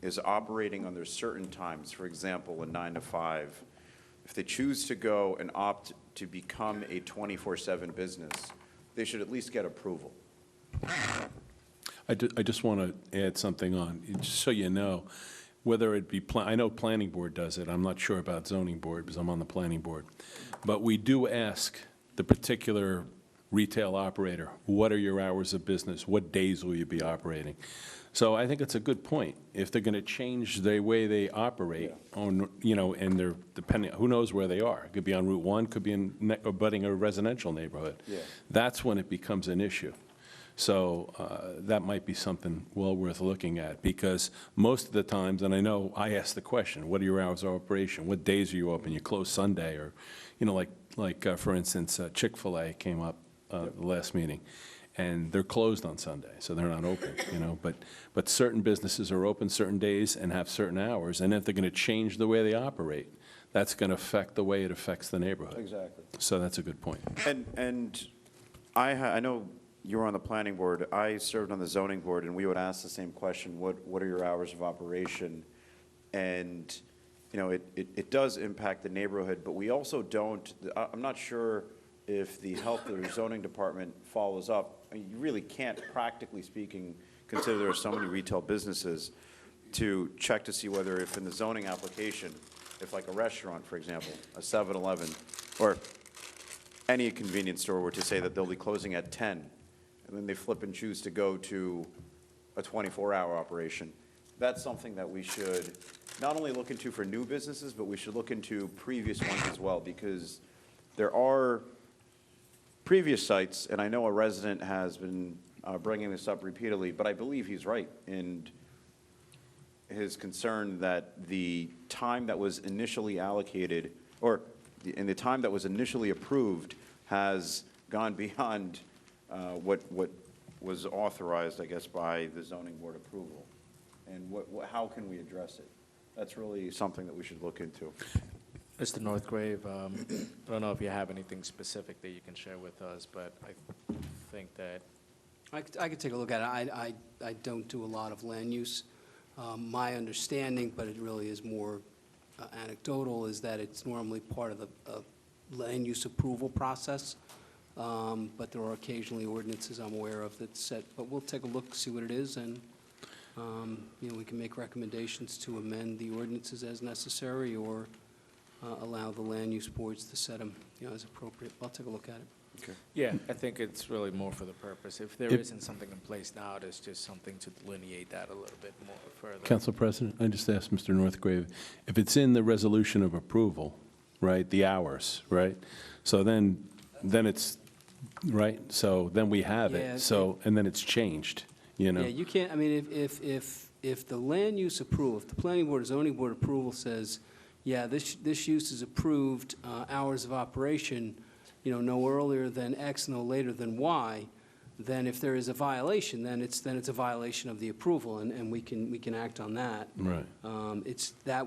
is operating under certain times, for example, a 9 to 5, if they choose to go and opt to become a 24/7 business, they should at least get approval. I just want to add something on, just so you know, whether it be, I know Planning Board does it, I'm not sure about Zoning Board, because I'm on the Planning Board, but we do ask the particular retail operator. What are your hours of business? What days will you be operating? So I think it's a good point. If they're going to change the way they operate on, and they're depending, who knows where they are? It could be on Route 1, could be abutting a residential neighborhood. Yeah. That's when it becomes an issue. So that might be something well worth looking at, because most of the times, and I know I asked the question, what are your hours of operation? What days are you open? You close Sunday, or, for instance, Chick-fil-A came up the last meeting, and they're closed on Sunday, so they're not open, But certain businesses are open certain days and have certain hours, and if they're going to change the way they operate, that's going to affect the way it affects the neighborhood. Exactly. So that's a good point. And I know you were on the planning board. I served on the zoning board, and we would ask the same question, what are your hours of operation? And, it does impact the neighborhood, but we also don't, I'm not sure if the health or zoning department follows up. I mean, you really can't, practically speaking, consider there are so many retail businesses to check to see whether if in the zoning application, if like a restaurant, for example, a 7-Eleven, or any convenience store were to say that they'll be closing at 10, and then they flip and choose to go to a 24-hour operation. That's something that we should not only look into for new businesses, but we should look into previous ones as well, because there are previous sites, and I know a resident has been bringing this up repeatedly, but I believe he's right in his concern that the time that was initially allocated, in the time that was initially approved, has gone beyond what was authorized, I guess, by the zoning board approval. And how can we address it? That's really something that we should look into. Mr. Northgrave, I don't know if you have anything specific that you can share with us, but I think that I could take a look at it. I don't do a lot of land use. My understanding, but it really is more anecdotal, is that it's normally part of the land use approval process. But there are occasionally ordinances I'm aware of that set, but we'll take a look, see what it is, and, we can make recommendations to amend the ordinances as necessary, or allow the land use boards to set them, as appropriate. I'll take a look at it. Okay. Yeah, I think it's really more for the purpose. If there isn't something in place now, there's just something to delineate that a little bit more further. Council President, I just asked Mr. Northgrave, if it's in the resolution of approval, right, the hours, right? So then it's, right, so then we have Yeah, it, so, and then it's changed, Yeah, you can't, I mean, if the land use approval, if the planning board or zoning board approval says, yeah, this use is approved, hours of operation, no earlier than X, no later than Y, then if there is a violation, then it's a violation of the approval, and we can act on that. Right.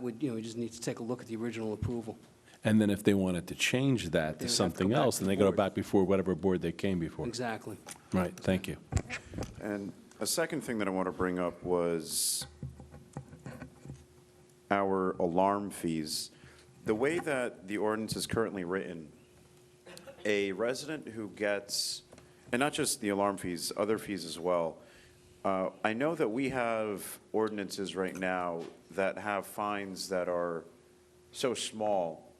We just need to take a look at the original approval. And then if they wanted to change that They to would have to something go back else, to then the they go board. back before whatever board they came before. Exactly. Right, thank you. And a second thing that I want to bring up was our alarm fees. The way that the ordinance is currently written, a resident who gets, and not just the alarm fees, other fees as well, I know that we have ordinances right now that have fines that are so small,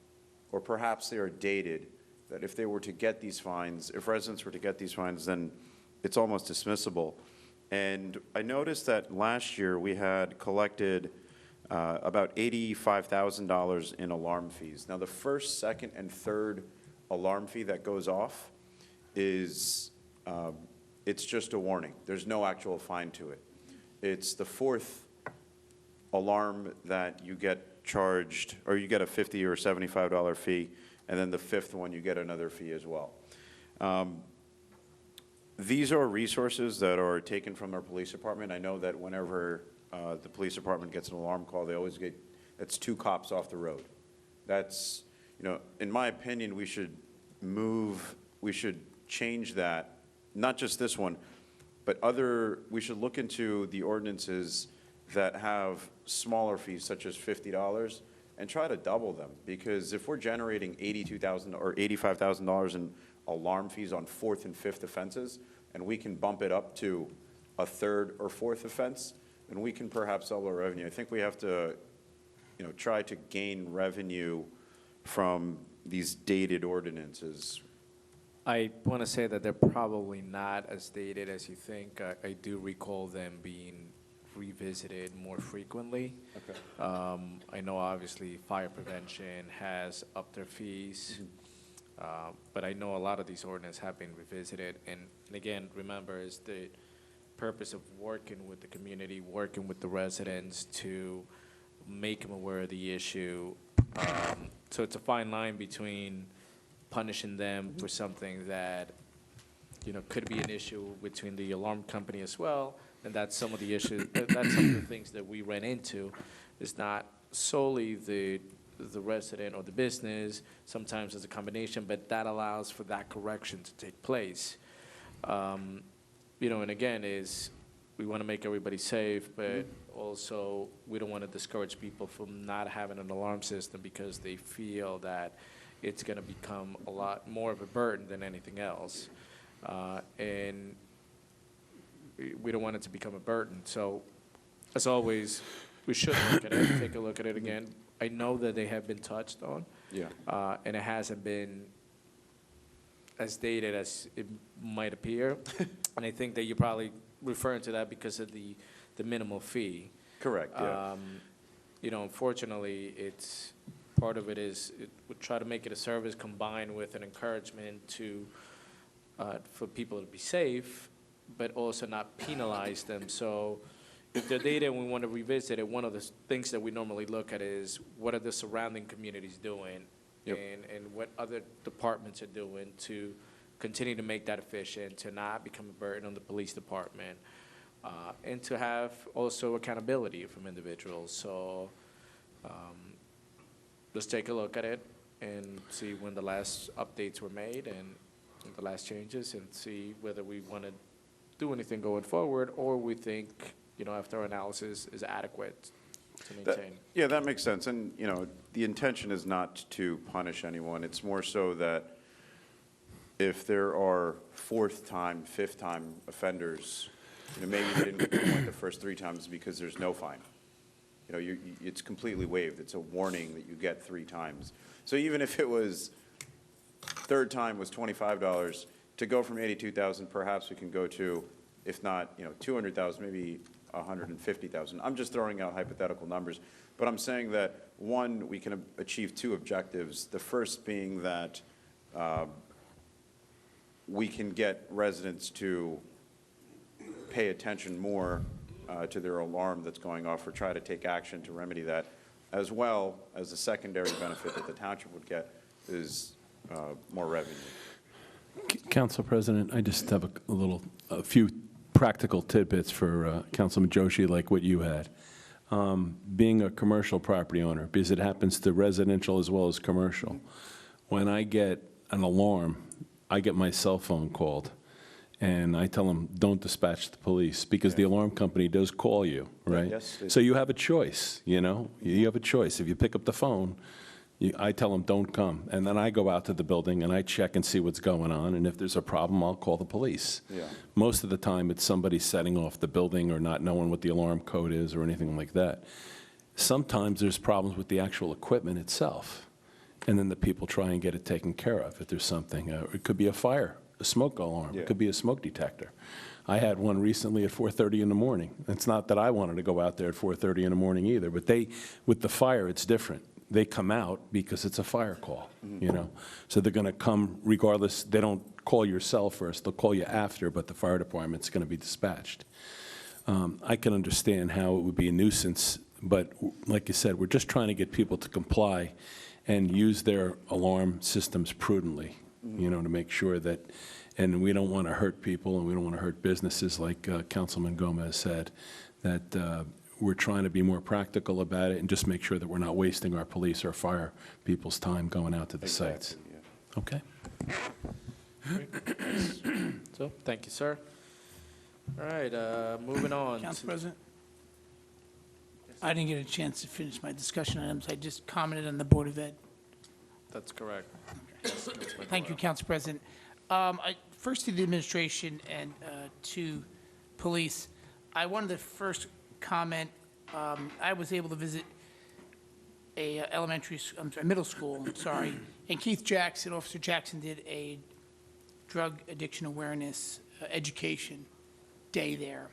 or perhaps they are dated, that if they were to get these fines, if residents were to get these fines, then it's almost dismissible. And I noticed that last year we had collected about $85,000 in alarm fees. Now, the first, second, and third alarm fee that goes off is, it's just a warning. There's no actual fine to it. It's the fourth alarm that you get charged, or you get a $50 or $75 fee, and then the fifth one, you get another fee as well. These are resources that are taken from our police department. I know that whenever the police department gets an alarm call, they always get, that's 2 cops off the road. That's, in my opinion, we should change that, not just this one, but we should look into the ordinances that have smaller fees, such as $50, and try to double them. Because if we're generating $82,000 or $85,000 in alarm fees on 4th and 5th offenses, and we can bump it up to a 3rd or 4th offense, then we can perhaps double our revenue. I think we have to, try to gain revenue from these dated ordinances. I want to say that they're probably not as dated as you think. I do recall them being revisited more frequently. Okay. I know obviously fire prevention has upped their fees, but I know a lot of these ordinances have been revisited. And again, remember, is the purpose of working with the community, working with the residents to make them aware of the issue. So it's a fine line between punishing them for something that, could be an issue between the alarm company as well, and that's some of the issues, that's some of the things that we ran into, is not solely the resident or the business, sometimes it's a combination, but that allows for that correction to take place. And again, we want to make everybody safe, but also we don't want to discourage people from not having an alarm system because they feel that it's going to become a lot more of a burden than anything else. And we don't want it to become a burden. So, as always, we should look at it, take a look at it again. I know that they have been touched on. Yeah. And it hasn't been as dated as it might appear. And I think that you're probably referring to that because of the minimal fee. Correct, yeah. Unfortunately, it's part of it is we try to make it a service combined with an encouragement to for people to be safe, but also not penalize them. So if they're dated and we want to revisit it, one of the things that we normally look at is what are the surrounding communities doing, Yep. and what other departments are doing to continue to make that efficient, to not become a burden on the police department, and to have also accountability from individuals. So let's take a look at it and see when the last updates were made and the last changes, and see whether we want to do anything going forward, or we think, after our analysis is adequate to maintain. Yeah, that makes sense. And, the intention is not to punish anyone. It's more so that if there are fourth-time, fifth-time offenders, maybe they didn't get the point the first 3 times because there's no fine. It's completely waived. It's a warning that you get 3 times. So even if it was, third time was $25, to go from 82,000, perhaps we can go to, if not, 200,000, maybe 150,000. I'm just throwing out hypothetical numbers. But I'm saying that, one, we can achieve 2 objectives. The first being that we can get residents to pay attention more to their alarm that's going off, or try to take action to remedy that, as well as the secondary benefit that the township would get is more revenue. Council President, I just have a few practical tidbits for Councilman Joshi, like what you had. Being a commercial property owner, because it happens to residential as well as commercial, when I get an alarm, I get my cell phone called, and I tell them, don't dispatch the police, because the alarm company does call you, right? Yes. So you have a choice, you have a choice. If you pick up the phone, I tell them, don't come. And then I go out to the building and I check and see what's going on. And if there's a problem, I'll call the police. Yeah. Most of the time, it's somebody setting off the building or not knowing what the alarm code is or anything like that. Sometimes there's problems with the actual equipment itself. And then the people try and get it taken care of if there's something. It could be a fire, a smoke alarm. Yeah. It could be a smoke detector. I had one recently at 4:30 in the morning. It's not that I wanted to go out there at 4:30 in the morning either, but with the fire, it's different. They come out because it's a fire call, So they're going to come regardless. They don't call your cell first. They'll call you after, but the fire department's going to be dispatched. I can understand how it would be a nuisance, but like you said, we're just trying to get people to comply and use their alarm systems prudently, to make sure that, and we don't want to hurt people and we don't want to hurt businesses, like Councilman Gomez said, that we're trying to be more practical about it and just make sure that we're not wasting our police or fire people's time going out to the sites. Exactly, yeah. Okay? So, thank you, sir. All right, moving on. Council President? I didn't get a chance to finish my discussion items. I just commented on the Board of Ed. That's correct. Thank you, Council President. First to the administration and to police. I wanted to first comment, I was able to visit a middle school, and Keith Jackson, Officer Jackson, did a drug addiction awareness education day there.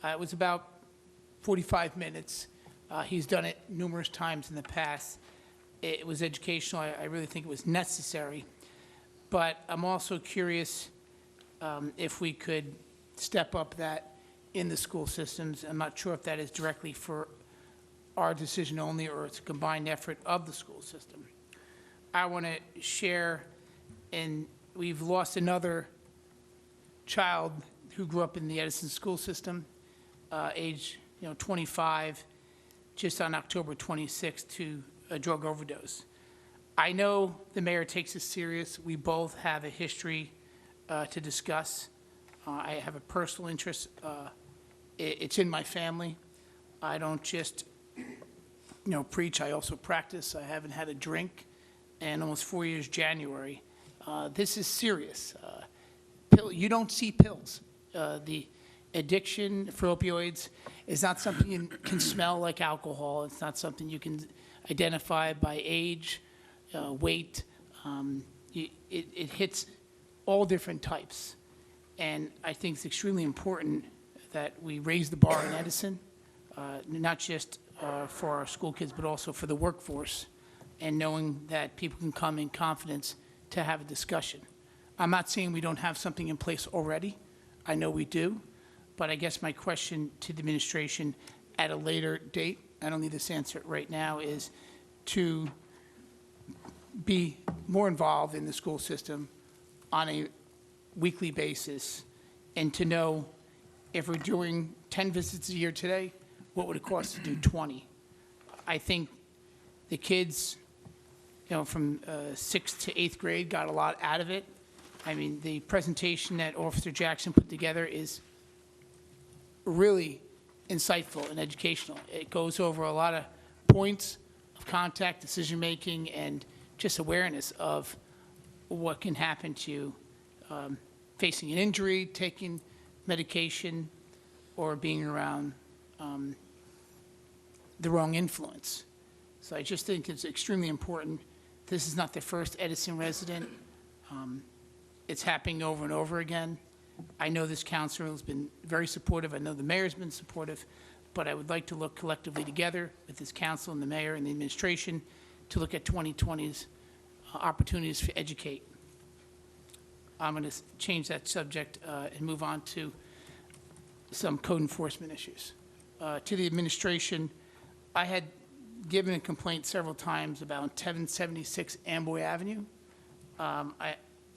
It was about 45 minutes. He's done it numerous times in the past. It was educational. I really think it was necessary. But I'm also curious if we could step up that in the school systems. I'm not sure if that is directly for our decision only or it's a combined effort of the school system. I want to share, and we've lost another child who grew up in the Edison school system, age 25, just on October 26th to a drug overdose. I know the mayor takes this serious. We both have a history to discuss. I have a personal interest. It's in my family. I don't just preach, I also practice. I haven't had a drink in almost 4 years, January. This is serious. You don't see pills. The addiction for opioids is not something you can smell like alcohol. It's not something you can identify by age, weight. It hits all different types. And I think it's extremely important that we raise the bar in Edison, not just for our school kids, but also for the workforce, and knowing that people can come in confidence to have a discussion. I'm not saying we don't have something in place already. I know we do. But I guess my question to the administration at a later date, I don't need this answer right now, is to be more involved in the school system on a weekly basis, and to know if we're doing 10 visits a year today, what would it cost to do 20? I think the kids, from 6th to 8th grade got a lot out of it. I mean, the presentation that Officer Jackson put together is really insightful and educational. It goes over a lot of points of contact, decision-making, and just awareness of what can happen to you facing an injury, taking medication, or being around the wrong influence. So I just think it's extremely important. This is not the first Edison resident. It's happening over and over again. I know this council has been very supportive. I know the mayor's been supportive, but I would like to look collectively together with this council and the mayor and the administration to look at 2020's opportunities to educate. I'm going to change that subject and move on to some code enforcement issues. To the administration, I had given a complaint several times about 1076 Amboy Avenue.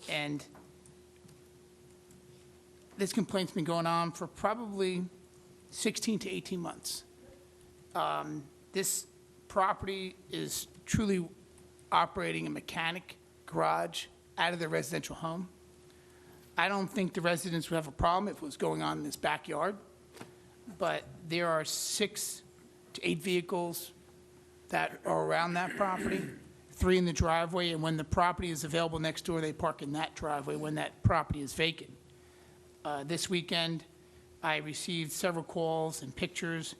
And this complaint's been going on for probably 16 to 18 months. This property is truly operating a mechanic garage out of their residential home. I don't think the residents would have a problem if it was going on in this backyard, but there are 6 to 8 vehicles that are around that property, 3 in the driveway, and when the property is available next door, they park in that driveway when that property is vacant. This weekend, I received several calls and pictures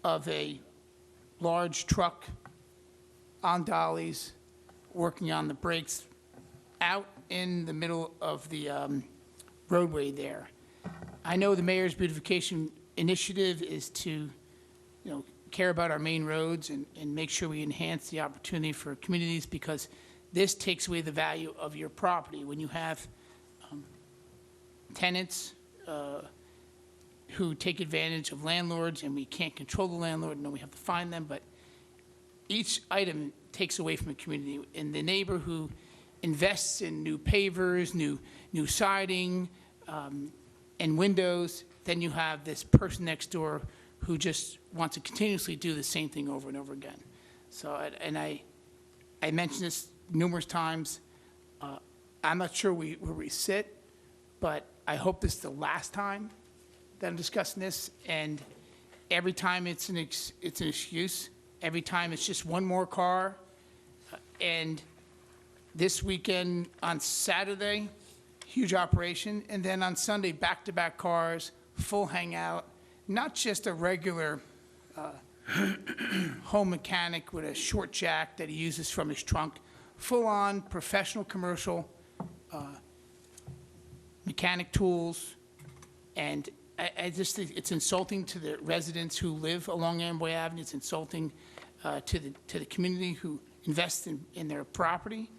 of a large truck on dollies working on the brakes out in the middle of the roadway there. I know the mayor's beautification initiative is to, care about our main roads and make sure we enhance the opportunity for communities, because this takes away the value of your property. When you have tenants who take advantage of landlords, and we can't control the landlord, no, we have to find them, but each item takes away from a community. And the neighbor who invests in new pavers, new siding, and windows, then you have this person next door who just wants to continuously do the same thing over and over again. So, and I mentioned this numerous times. I'm not sure where we sit, but I hope this is the last time that I'm discussing this. And every time it's an excuse. Every time it's just one more car. And this weekend on Saturday, huge operation. And then on Sunday, back-to-back cars, full hangout. Not just a regular home mechanic with a short jack that he uses from his trunk. Full-on professional commercial mechanic tools, and I just think it's insulting to the residents who live along Amboy Avenue. It's insulting to the community who invest in their property.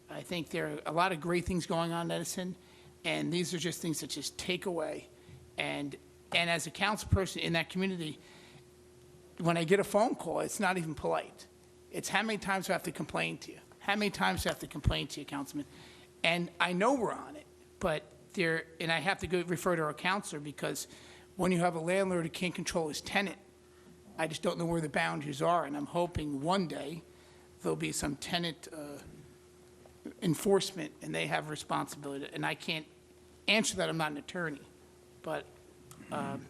I think there are a lot of great things going on in Edison, and these are just things that just take away. And as a council person in that community, when I get a phone call, it's not even polite. It's how many times do I have to complain to you? How many times do I have to complain to you, Councilman? And I know we're on it, but and I have to go refer to our counselor, because when you have a landlord who can't control his tenant, I just don't know where the boundaries are, and I'm hoping one day there'll be some tenant enforcement, and they have responsibility. And I can't answer that, I'm not an attorney. But I'm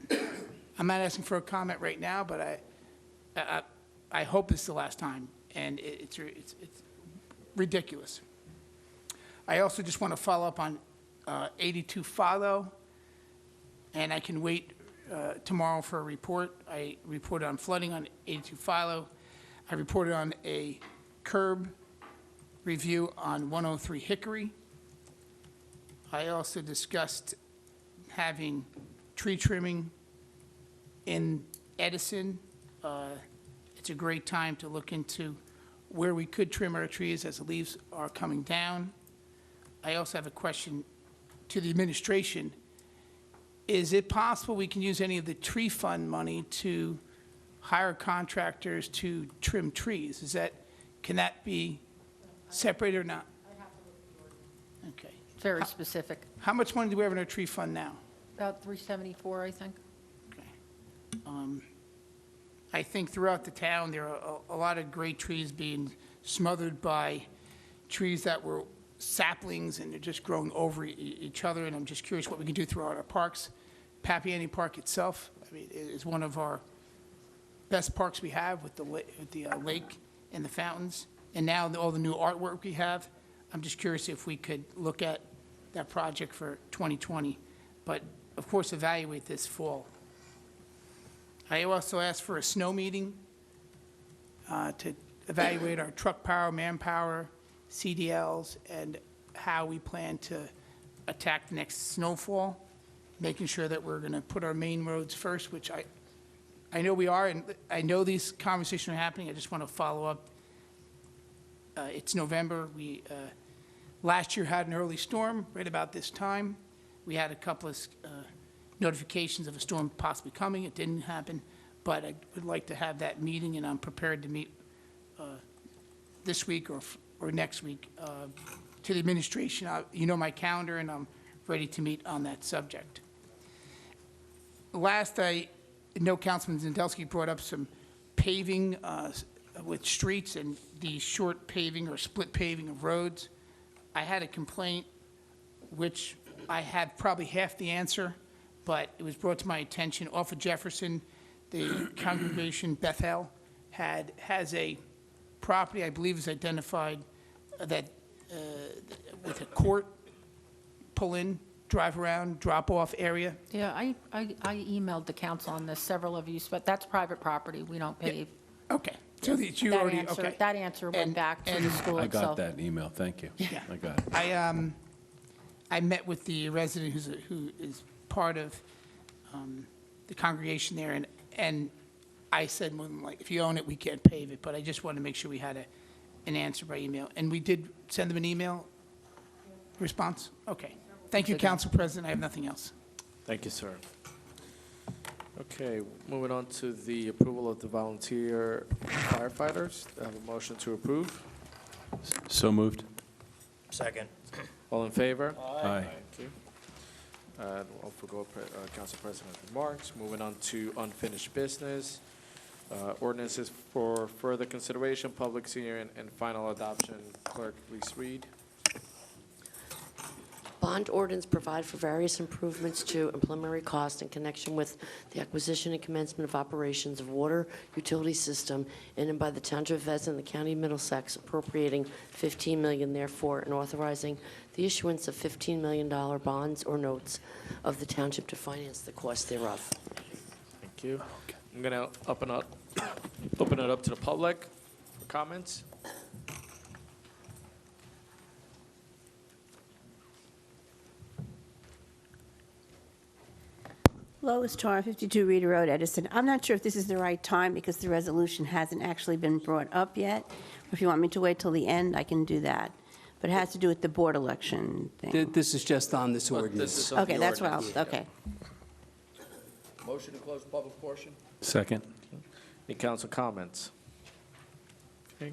not asking for a comment right now, but I hope it's the last time, and it's ridiculous. I also just want to follow up on 82 Follow, and I can wait tomorrow for a report. I reported on flooding on 82 Follow. I reported on a curb review on 103 Hickory. I also discussed having tree trimming in Edison. It's a great time to look into where we could trim our trees as the leaves are coming down. I also have a question to the administration. Is it possible we can use any of the tree fund money to hire contractors to trim trees? Can that be separated or not? Okay. Very specific. How much money do we have in our tree fund now? About 374, I think. Okay. I think throughout the town, there are a lot of great trees being smothered by trees that were saplings, and they're just growing over each other, and I'm just curious what we can do throughout our parks. Papiani Park itself, I mean, is one of our best parks we have with the lake and the fountains, and now all the new artwork we have. I'm just curious if we could look at that project for 2020, but of course evaluate this fall. I also asked for a snow meeting to evaluate our truck power, manpower, CDLs, and how we plan to attack the next snowfall, making sure that we're going to put our main roads first, which I know we are, and I know these conversations are happening. I just want to follow up. It's November. We last year had an early storm right about this time. We had a couple of notifications of a storm possibly coming. It didn't happen, but I would like to have that meeting, and I'm prepared to meet this week or next week to the administration. You know my calendar, and I'm ready to meet on that subject. Last, I know Councilman Zendelsky brought up some paving with streets and the short paving or split paving of roads. I had a complaint, which I have probably half the answer, but it was brought to my attention off of Jefferson. The congregation Bethel has a property, I believe is identified, that with a court pull-in, drive-around, drop-off area. Yeah, I emailed the council on this, several of you, but that's private property. We don't pave. Okay, so you That already, answer- okay. That answer went back to the school I itself. got that email, thank you. Yeah. I got it. I met with the resident who is part of the congregation there, and I said, well, like, if you own it, we can't pave it, but I just wanted to make sure we had an answer by email. And we did send them an email response? Okay. Thank you, Council President. I have nothing else. Thank you, sir. Okay, moving on to the approval of the volunteer firefighters. I have a motion to approve. So moved? Second. All in favor? Aye. Thank you. I'll forgo Council President's remarks. Moving on to unfinished business. Ordinances for further consideration, public hearing, and final adoption. Clerk, please read. Bond ordinance provide for various improvements to and preliminary cost in connection with the acquisition and commencement of operations of water utility system in and by the Township of Edison and the County of Middlesex, appropriating $15 million therefore, and authorizing the issuance of $15 million bonds or notes of the township to finance the cost thereof. Thank you. I'm going to open it up to the public for comments. Lois Tar, 52 Reeder Road, Edison. I'm not sure if this is the right time because the resolution hasn't actually been brought up yet. If you want me to wait till the end, I can do that. But it has to do with the board election thing. This is just on this But ordinance. this is on Okay, the that's what ordinance. okay. Motion to close the public portion? Second. Any council comments? Okay.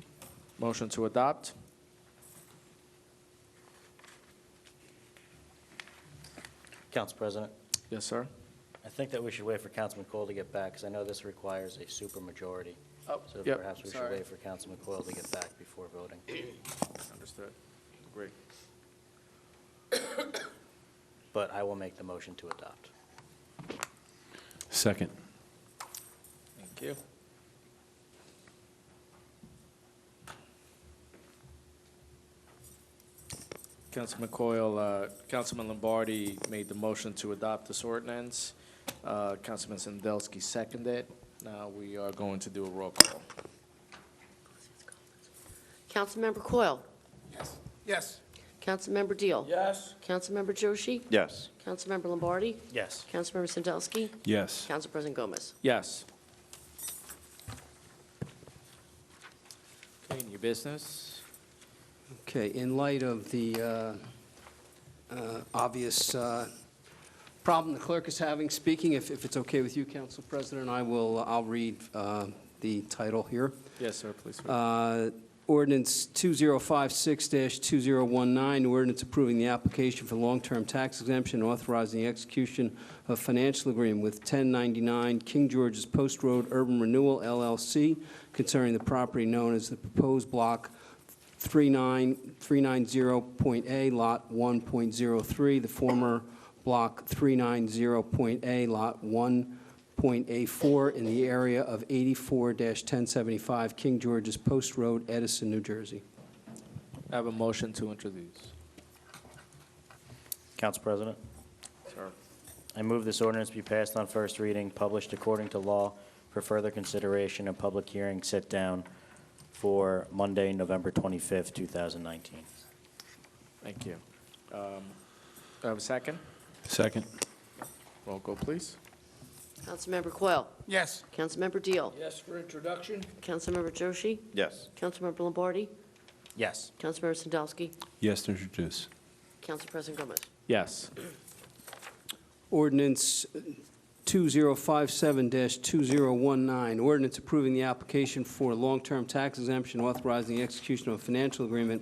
Motion to adopt? Council President, Yes, sir. I think that we should wait for Councilman Coyle to get back, because I know this requires a supermajority. Oh, So yep, perhaps we should sorry. wait for Councilman Coyle to get back before voting. Understood. Great. But I will make the motion to adopt. Second. Thank you. Councilman Coyle, Councilman Lombardi made the motion to adopt this ordinance. Councilman Sandelsky seconded. Now we are going to do a roll call. Councilmember Coyle? Yes. Councilmember Deal? Yes. Councilmember Joshi? Yes. Councilmember Lombardi? Yes. Councilmember Sandelsky? Yes. Council President Gomez? Yes. Okay, new business. Okay, in light of the obvious problem the clerk is having, speaking, if it's okay with you, Council President, I'll read the title here. Yes, sir, please. read. Ordinance 2056-2019, ordinance approving the application for long-term tax exemption and authorizing the execution of financial agreement with 1099 King George's Post Road Urban Renewal LLC concerning the property known as the proposed block 390.A, Lot 1.03, the former block 390.A, Lot 1.A4 in the area of 84-1075 King George's Post Road, Edison, New Jersey. I have a motion to introduce. Council President, Sir. I move this ordinance be passed on first reading, published according to law, for further consideration and public hearing set down for Monday, November 25th, 2019. Thank you. I have a second? Second. Roll call, please. Councilmember Coyle? Yes. Councilmember Deal? Yes for introduction? Councilmember Joshi? Yes. Councilmember Lombardi? Yes. Councilmember Sandelsky? Yes to introduce. Council President Gomez? Yes. Ordinance 2057-2019, ordinance approving the application for long-term tax exemption, authorizing the execution of a financial agreement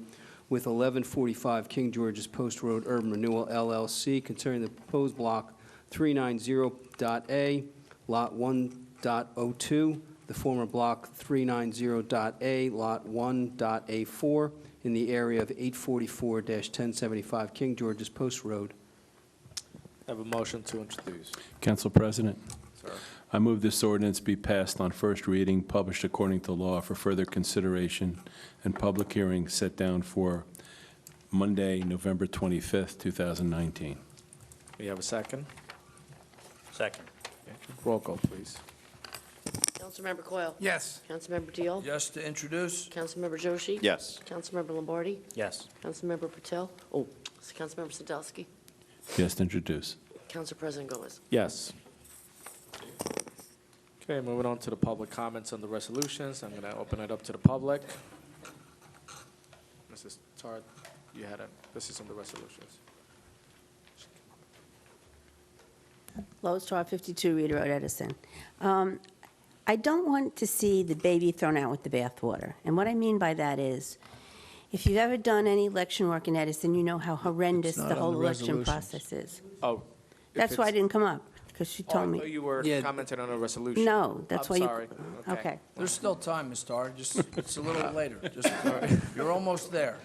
with 1145 King George's Post Road Urban Renewal LLC concerning the proposed block 390.A, Lot 1.02, the former block 390.A, Lot 1.A4, in the area of 844-1075 King George's Post Road. I have a motion to introduce. Council President, Sir. I move this ordinance be passed on first reading, published according to law for further consideration and public hearing set down for Monday, November 25th, 2019. We have a second? Second. Roll call, please. Councilmember Coyle? Yes. Councilmember Deal? Yes to introduce? Councilmember Joshi? Yes. Councilmember Lombardi? Yes. Councilmember Patel? Oh, it's Councilmember Sandelsky? Yes to introduce. Council President Gomez? Yes. Okay, moving on to the public comments on the resolutions. I'm going to open it up to the public. Mrs. Tard, you had this is on the resolutions. Lois Tar, 52 Reeder Road, Edison. I don't want to see the baby thrown out with the bathwater. And what I mean by that is, if you've ever done any election work in Edison, you know how horrendous It's not the on whole the election resolutions. process is. Oh. That's why I didn't come up, because she Oh, I told thought me. you were Yeah. commenting on a resolution. No, that's I'm why you. sorry. Okay. There's still time, Ms. Starr, just, it's a little later. Just, you're almost there.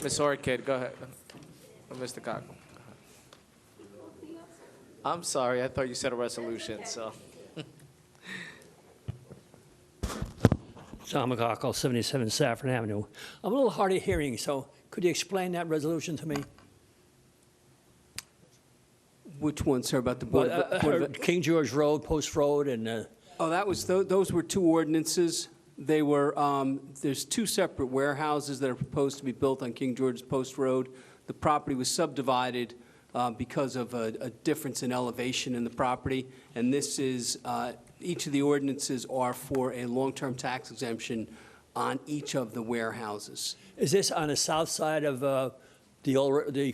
Ms. Orchid, go ahead. Mr. Cockle. I'm sorry, I thought you said a resolution, so. John McCockle, 77 Saffron Avenue. I'm a little hard of hearing, so could you explain that resolution to me? Which one, sir, about the Board of... King George Road, Post Road, and, Oh, that was, those were two ordinances. They were, there's two separate warehouses that are proposed to be built on King George's Post Road. The property was subdivided because of a difference in elevation in the property. And this is, each of the ordinances are for a long-term tax exemption on each of the warehouses. Is this on the south side of the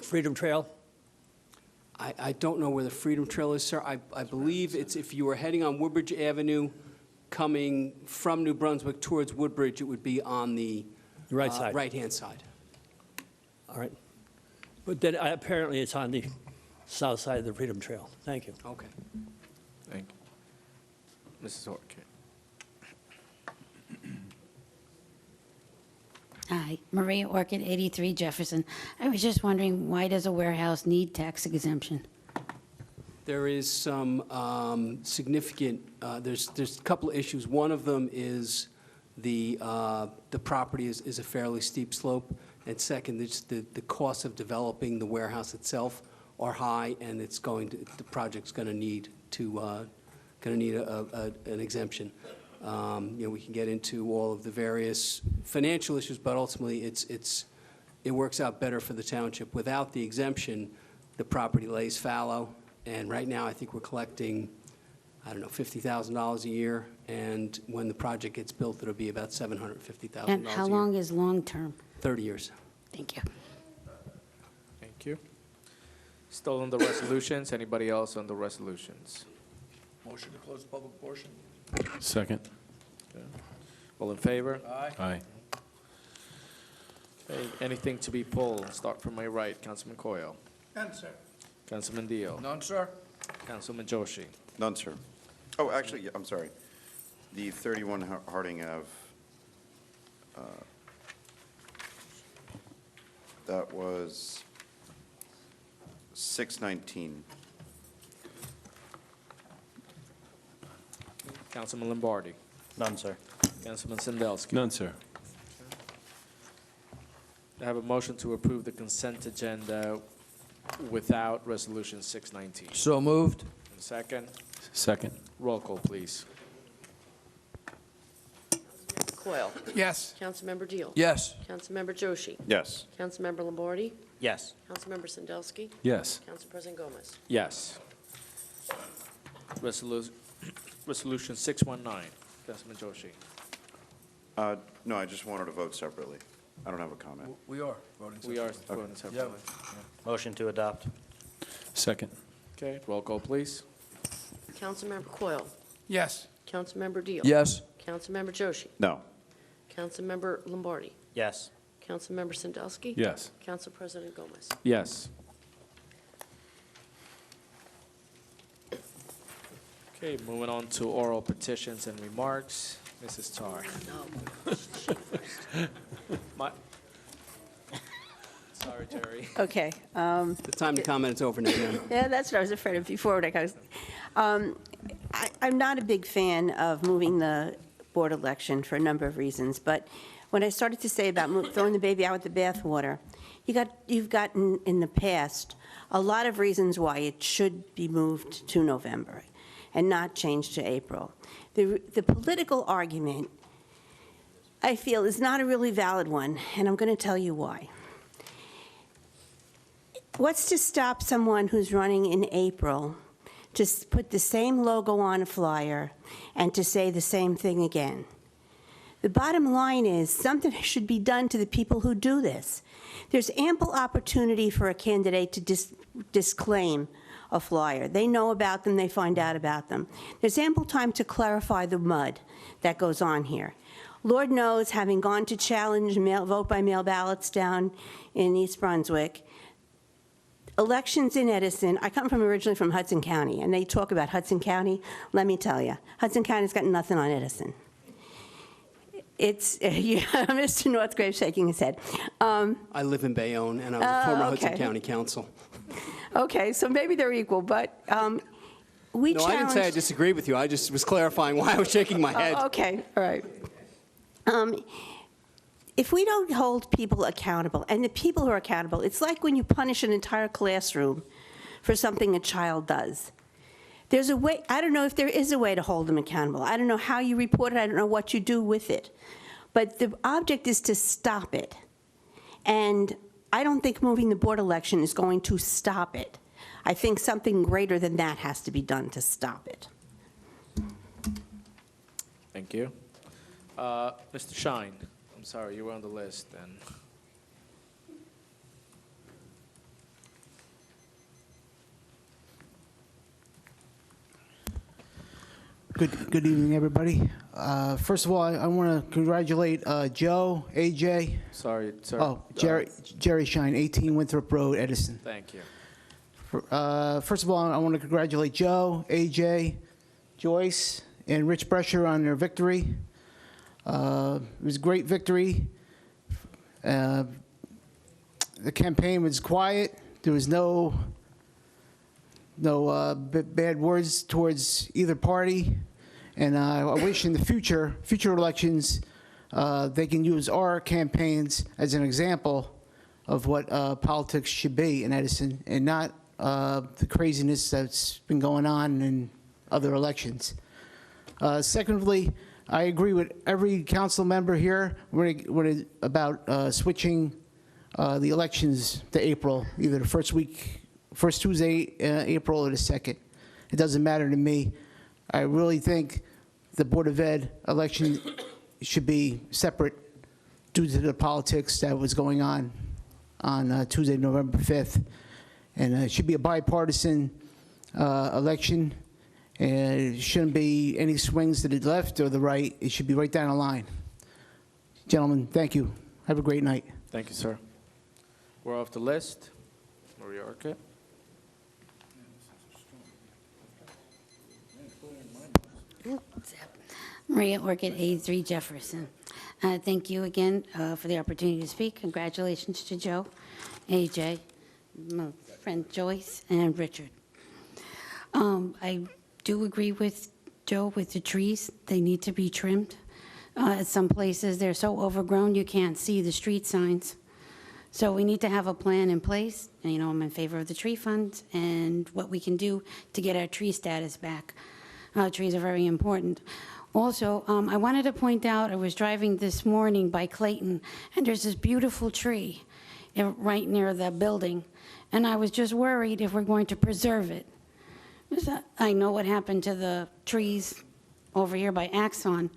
Freedom Trail? I don't know where the Freedom Trail is, sir. I believe it's, if you were heading on Woodbridge Avenue, coming from New Brunswick towards Woodbridge, it would be on the Right side? right-hand side. All right. But then apparently it's on the south side of the Freedom Trail. Thank you. Okay. Thank you. Mrs. Orchid. Hi, Maria Orchid, 83 Jefferson. I was just wondering, why does a warehouse need tax exemption? There is some significant, there's a couple of issues. One of them is the property is a fairly steep slope. And second, it's the cost of developing the warehouse itself are high, and it's going to, the project's going to need an exemption. We can get into all of the various financial issues, but ultimately, it works out better for the township. Without the exemption, the property lays fallow, and right now, I think we're collecting, I don't know, $50,000 a year, and when the project gets built, it'll be about $750,000 a year. And how long is long-term? 30 years. Thank you. Thank you. Still on the resolutions. Anybody else on the resolutions? Motion to close the public portion? Second. All in favor? Aye. Aye. Okay, anything to be pulled? Start from my right. Councilman Coyle. None, sir. Councilman Deal. None, sir. Councilman Joshi. None, sir. Oh, actually, yeah, I'm sorry. The 31 Harding Ave, that was 619. Councilman Lombardi. None, sir. Councilman Sandelsky. None, sir. I have a motion to approve the consent agenda without Resolution 619. So moved. And second, Second. roll call, please. Coyle. Yes. Councilmember Deal. Yes. Councilmember Joshi. Yes. Councilmember Lombardi. Yes. Councilmember Sandelsky. Yes. Council President Gomez. Yes. Resolution 619. Councilman Joshi. No, I just wanted to vote separately. I don't have a comment. We are voting. We are separately. voting separately. Motion to adopt. Second. Okay, roll call, please. Councilmember Coyle. Yes. Councilmember Deal. Yes. Councilmember Joshi. No. Councilmember Lombardi. Yes. Councilmember Sandelsky. Yes. Council President Gomez. Yes. Okay, moving on to oral petitions and remarks. Mrs. Tar. Sorry, Jerry. Okay. The time to comment is over now, ma'am. Yeah, that's what I was afraid of before. I'm not a big fan of moving the board election for a number of reasons, but when I started to say about throwing the baby out with the bathwater, you've gotten in the past a lot of reasons why it should be moved to November and not changed to April. The political argument, I feel, is not a really valid one, and I'm going to tell you why. What's to stop someone who's running in April to put the same logo on a flyer and to say the same thing again? The bottom line is something should be done to the people who do this. There's ample opportunity for a candidate to disclaim a flyer. They know about them, they find out about them. There's ample time to clarify the mud that goes on here. Lord knows, having gone to challenge vote-by-mail ballots down in East Brunswick, elections in Edison, I come originally from Hudson County, and they talk about Hudson County. Let me tell you, Hudson County's got nothing on Edison. It's, Mr. Northgrave shaking his head. I live in Bayonne, and I was a former Hudson okay. County council. Okay, so maybe they're equal, but we No, I didn't say I disagree with you. I just was clarifying why I was shaking my head. Okay, all right. If we don't hold people accountable, and the people who are accountable, it's like when you punish an entire classroom for something a child does. There's a way, I don't know if there is a way to hold them accountable. I don't know how you report it, I don't know what you do with it. But the object is to stop it. And I don't think moving the board election is going to stop it. I think something greater than that has to be done to stop it. Thank you. Mr. Shine, I'm sorry, you were on the list, and Good evening, everybody. First of all, I want to congratulate Joe, AJ. sorry, sir. Oh, Jerry Shine, 18 Winthrop Road, Edison. Thank you. First of all, I want to congratulate Joe, AJ, Joyce, and Rich Brescher on their victory. It was a great victory. The campaign was quiet. There was no bad words towards either party. And I wish in the future elections, they can use our campaigns as an example of what politics should be in Edison, and not the craziness that's been going on in other elections. Secondly, I agree with every council member here about switching the elections to April, either the first Tuesday, April, or the second. It doesn't matter to me. I really think the Board of Ed election should be separate due to the politics that was going on Tuesday, November 5th. And it should be a bipartisan election. And it shouldn't be any swings to the left or the right. It should be right down the line. Gentlemen, thank you. Have a great night. Thank you, sir. We're off the list. Maria Arquette. Maria Orchid, 83 Jefferson. Thank you again for the opportunity to speak. Congratulations to Joe, AJ, my friend Joyce, and Richard. I do agree with Joe with the trees. They need to be trimmed. At some places, they're so overgrown you can't see the street signs. So we need to have a plan in place. And, you know, I'm in favor of the tree fund and what we can do to get our tree status back. Trees are very important. Also, I wanted to point out, I was driving this morning by Clayton, and there's this beautiful tree right near the building, and I was just worried if we're going to preserve it. I know what happened to the trees over here by Axon,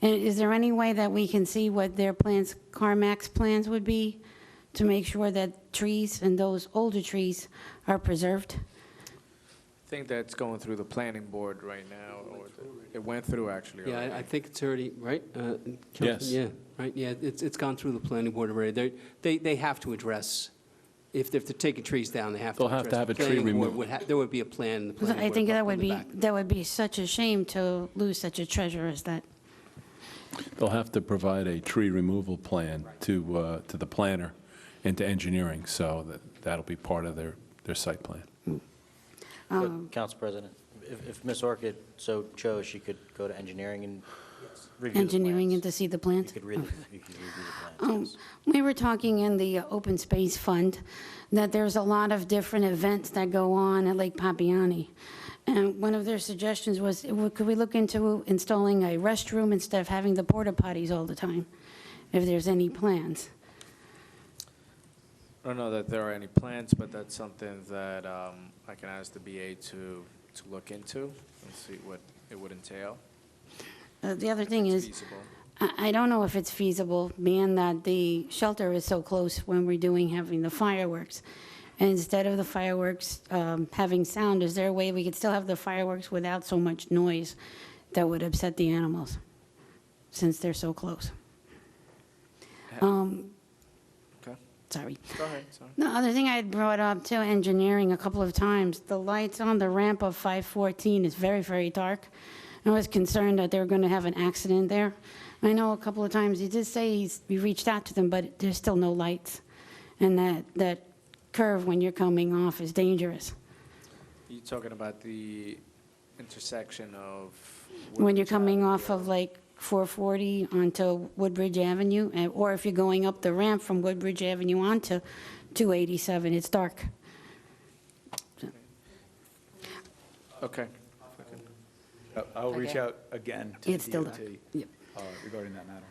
and is there any way that we can see what their plans, CarMax plans would be to make sure that trees and those older trees are preserved? I think that's going through the planning board right now. It went through, actually. Yeah, already. I think it's already, right? Yes. Yeah, right, yeah, it's gone through the planning board already. They have to address, if they're taking trees down, they have to They'll address. have to have a The tree planning board removed. There would be a plan in the Because planning I board. think up in the back. that would be such a shame to lose such a treasure as that. They'll have to provide a tree removal plan to the planner and to engineering, so that'll be part of their site plan. Council President, if Ms. Orchid so chose, she could go to engineering and review the Engineering and plans. to see the You plans? could review the plans, yes. We were talking in the Open Space Fund that there's a lot of different events that go on at Lake Papiani. And one of their suggestions was, could we look into installing a restroom instead of having the porta potties all the time, if there's any plans? I don't know that there are any plans, but that's something that I can ask the BA to look into and see what it would entail. The other thing It's is, feasible. I don't know if it's feasible, being that the shelter is so close when we're having the fireworks. And instead of the fireworks having sound, is there a way we could still have the fireworks without so much noise that would upset the animals, since they're so close? Okay, Sorry. go ahead, sorry. The other thing I had brought up to engineering a couple of times, the lights on the ramp of 514 is very, very dark. I was concerned that they were going to have an accident there. I know a couple of times he did say we reached out to them, but there's still no lights. And that curve when you're coming off is dangerous. You talking about the intersection of? When you're Woodbridge coming Avenue off of like 440 onto Woodbridge Avenue, or if you're going up the ramp from Woodbridge Avenue onto 287, it's dark. Okay. I'll reach Okay. out again to It's the still DOT dark. Yep. regarding that matter.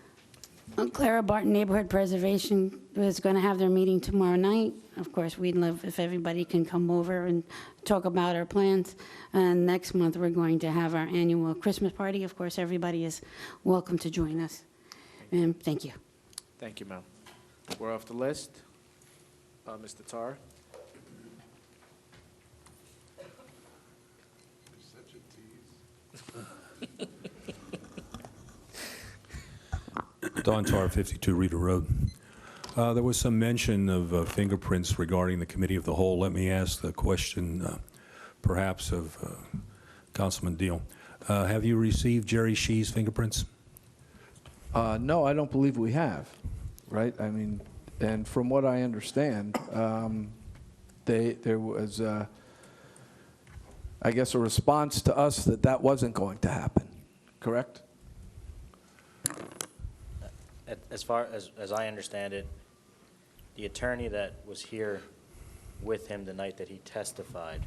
Clara Barton Neighborhood Preservation is going to have their meeting tomorrow night. Of course, we'd love if everybody can come over and talk about our plans. And next month, we're going to have our annual Christmas party. Of course, everybody is welcome to join us. And thank you. Thank you, ma'am. We're off the list. Mr. Tar? Don Tar, 52 Reeder Road. There was some mention of fingerprints regarding the Committee of the Whole. Let me ask the question, perhaps, of Councilman Deal. Have you received Jerry Shee's fingerprints? No, I don't believe we have, right? I mean, and from what I understand, there was, I guess, a response to us that that wasn't going to happen, correct? As far as I understand it, the attorney that was here with him the night that he testified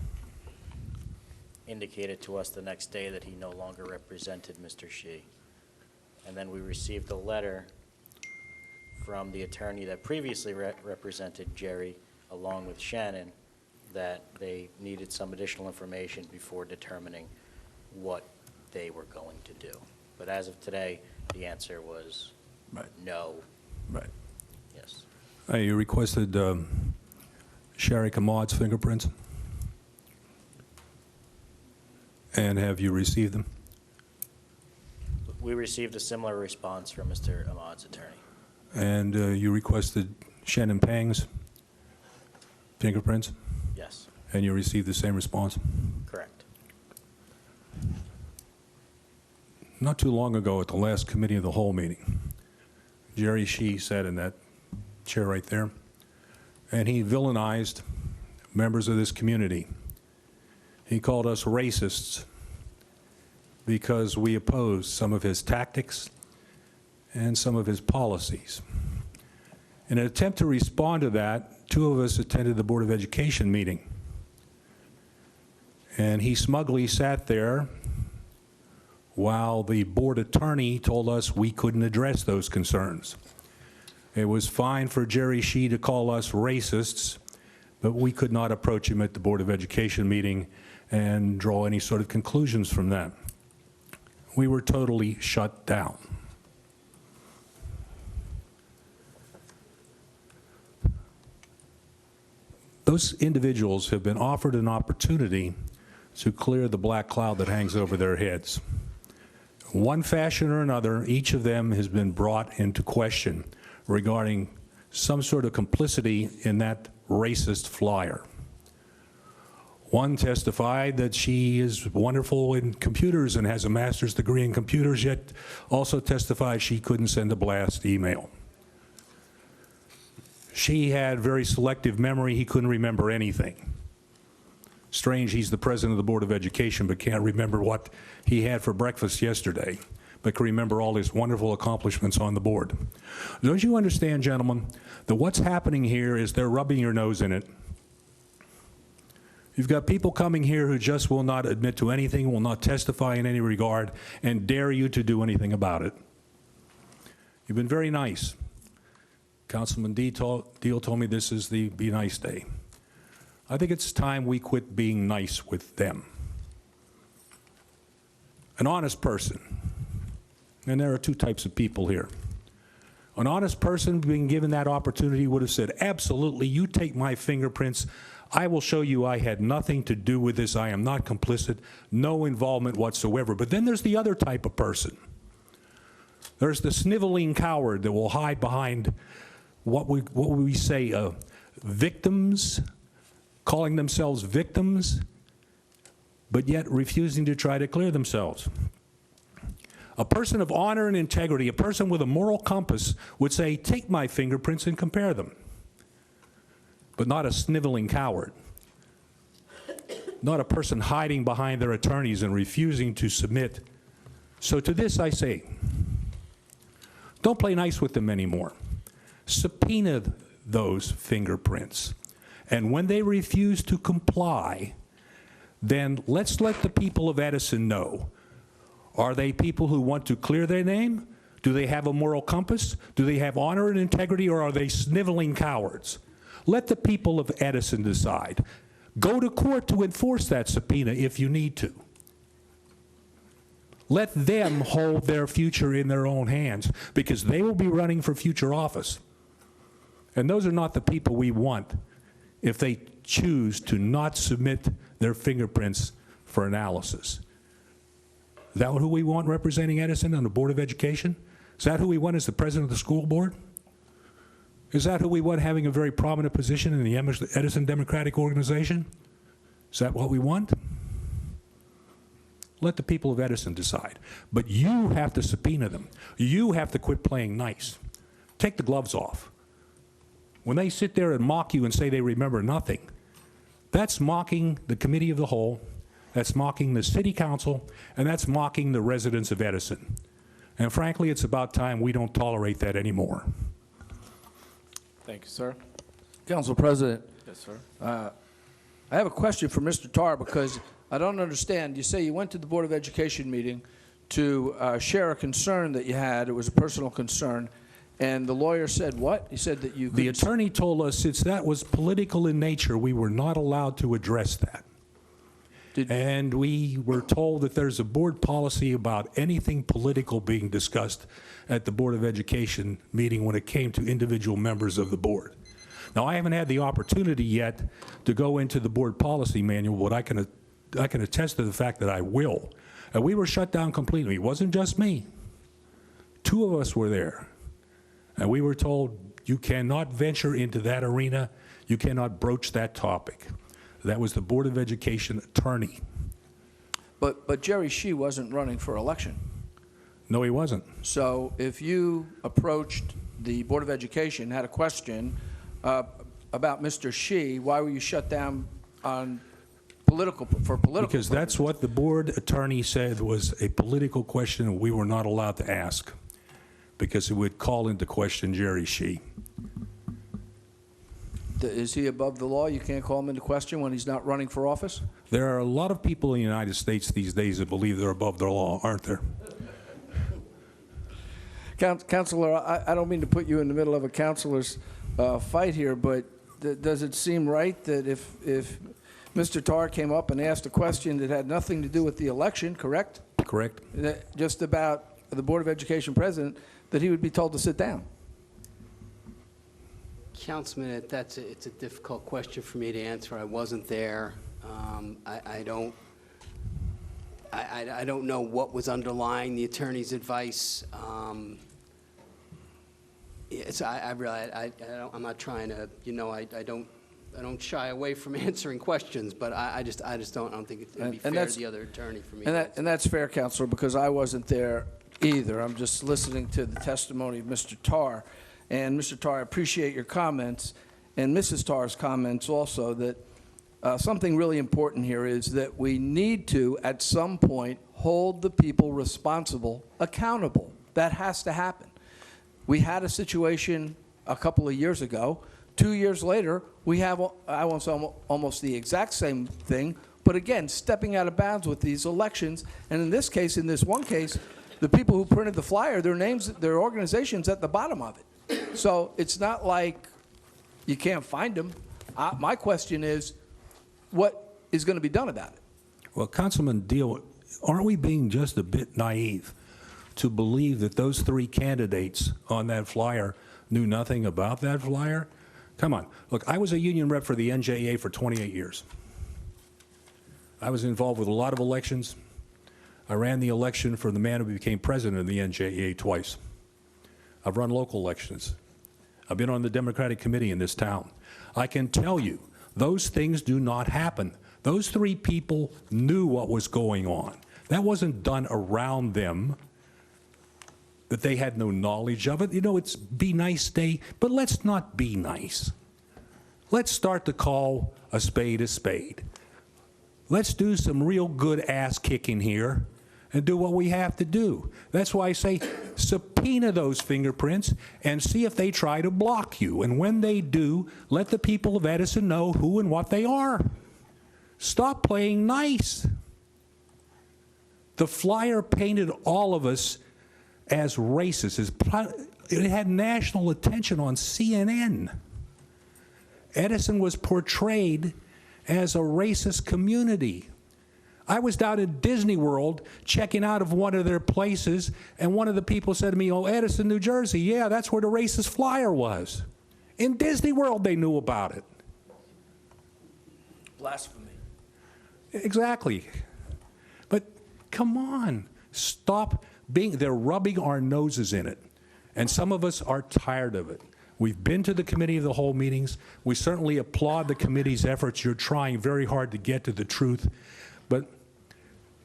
indicated to us the next day that he no longer represented Mr. Shee. And then we received a letter from the attorney that previously represented Jerry, along with Shannon, that they needed some additional information before determining what they were going to do. But as of today, the answer was no. Right. Yes. You requested Sharika Maud's fingerprints? And have you received them? We received a similar response from Mr. Ahmad's attorney. And you requested Shannon Pang's fingerprints? Yes. And you received the same response? Correct. Not too long ago, at the last Committee of the Whole meeting, Jerry Shee sat in that chair right there, and he villainized members of this community. He called us racists because we opposed some of his tactics and some of his policies. In an attempt to respond to that, two of us attended the Board of Education meeting. And he smugly sat there while the board attorney told us we couldn't address those concerns. It was fine for Jerry Shee to call us racists, but we could not approach him at the Board of Education meeting and draw any sort of conclusions from that. We were totally shut down. Those individuals have been offered an opportunity to clear the black cloud that hangs over their heads. One fashion or another, each of them has been brought into question regarding some sort of complicity in that racist flyer. One testified that she is wonderful in computers and has a master's degree in computers, yet also testified she couldn't send a blast email. She had very selective memory. He couldn't remember anything. Strange, he's the president of the Board of Education, but can't remember what he had for breakfast yesterday, but can remember all his wonderful accomplishments on the board. Don't you understand, gentlemen, that what's happening here is they're rubbing your nose in it. You've got people coming here who just will not admit to anything, will not testify in any regard, and dare you to do anything about it. You've been very nice. Councilman Deal told me this is the Be Nice Day. I think it's time we quit being nice with them. An honest person, and there are two types of people here. An honest person being given that opportunity would have said, absolutely, you take my fingerprints, I will show you I had nothing to do with this, I am not complicit, no involvement whatsoever. But then there's the other type of person. There's the sniveling coward that will hide behind what we say, victims, calling themselves victims, but yet refusing to try to clear themselves. A person of honor and integrity, a person with a moral compass would say, take my fingerprints and compare them. But not a sniveling coward. Not a person hiding behind their attorneys and refusing to submit. So to this I say, don't play nice with them anymore. Subpoena those fingerprints. And when they refuse to comply, then let's let the people of Edison know. Are they people who want to clear their name, Do they have a moral compass? Do they have honor and integrity, or are they sniveling cowards? Let the people of Edison decide. Go to court to enforce that subpoena if you need to. Let them hold their future in their own hands, because they will be running for future office. And those are not the people we want if they choose to not submit their fingerprints for analysis. Is that who we want representing Edison on the Board of Education? Is that who we want as the president of the school board? Is that who we want having a very prominent position in the Edison Democratic Organization? Is that what we want? Let the people of Edison decide. But you have to subpoena them. You have to quit playing nice. Take the gloves off. When they sit there and mock you and say they remember nothing, that's mocking the Committee of the Whole, that's mocking the City Council, and that's mocking the residents of Edison. And frankly, it's about time we don't tolerate that anymore. Thank you, sir. Council President, Yes, sir. I have a question for Mr. Tarr, because I don't understand. You say you went to the Board of Education meeting to share a concern that you had. It was a personal concern. And the lawyer said what? He said that you could... The attorney told us since that was political in nature, we were not allowed to address that. And we were told that there's a board policy about anything political being discussed at the Board of Education meeting when it came to individual members of the board. Now, I haven't had the opportunity yet to go into the board policy manual, but I can attest to the fact that I will. And we were shut down completely. It wasn't just me. 2 of us were there. And we were told, you cannot venture into that arena. You cannot broach that topic. That was the Board of Education attorney. But Jerry Shee wasn't running for election. No, he wasn't. So if you approached the Board of Education, had a question about Mr. Shee, why were you shut down on for political Because that's what the board attorney said was a political question we were not allowed to ask, because it would call into question Jerry Shee. Is he above the law? You can't call him into question when he's not running for office? There are a lot of people in the United States these days that believe they're above the law, aren't there? Counselor, I don't mean to put you in the middle of a counselor's fight here, but does it seem right that if Mr. Tarr came up and asked a question that had nothing to do with the election, correct? Correct. Just about the Board of Education president, that he would be told to sit down? Councilman, it's a difficult question for me to answer. I wasn't there. I don't know what was underlying the attorney's advice. I'm not trying to, I don't shy away from answering questions, but I don't think it'd be fair to the other attorney for me. And that's fair, Counselor, because I wasn't there either. I'm just listening to the testimony of Mr. Tarr. And Mr. Tarr, I appreciate your comments, and Mrs. Tarr's comments also, that something really important here is that we need to, at some point, hold the people responsible accountable. That has to happen. We had a situation a couple of years ago. 2 years later, we have, I won't say almost the exact same thing, but again, stepping out of bounds with these elections. And in this case, in this one case, the people who printed the flyer, their names, their organization's at the bottom of it. So it's not like you can't find them. My question is, what is going to be done about it? Well, Councilman Deal, aren't we being just a bit naive to believe that those 3 candidates on that flyer knew nothing about that flyer? Come on. Look, I was a union rep for the NJEA for 28 years. I was involved with a lot of elections. I ran the election for the man who became president of the NJEA twice. I've run local elections. I've been on the Democratic Committee in this town. I can tell you, those things do not happen. Those 3 people knew what was going on. That wasn't done around them, that they had no knowledge of it. It's Be Nice Day, but let's not be nice. Let's start to call a spade a spade. Let's do some real good ass kicking here and do what we have to do. That's why I say subpoena those fingerprints and see if they try to block you. And when they do, let the people of Edison know who and what they are. Stop playing nice. The flyer painted all of us as racist. It had national attention on CNN. Edison was portrayed as a racist community. I was down at Disney World checking out of one of their places, and one of the people said to me, "Oh, Edison, New Jersey, yeah, that's where the racist flyer was." In Disney World, they knew about it. Blasphemy. Exactly. But come on, stop they're rubbing our noses in it. And some of us are tired of it. We've been to the committee of the whole meetings. We certainly applaud the committee's efforts. You're trying very hard to get to the truth. But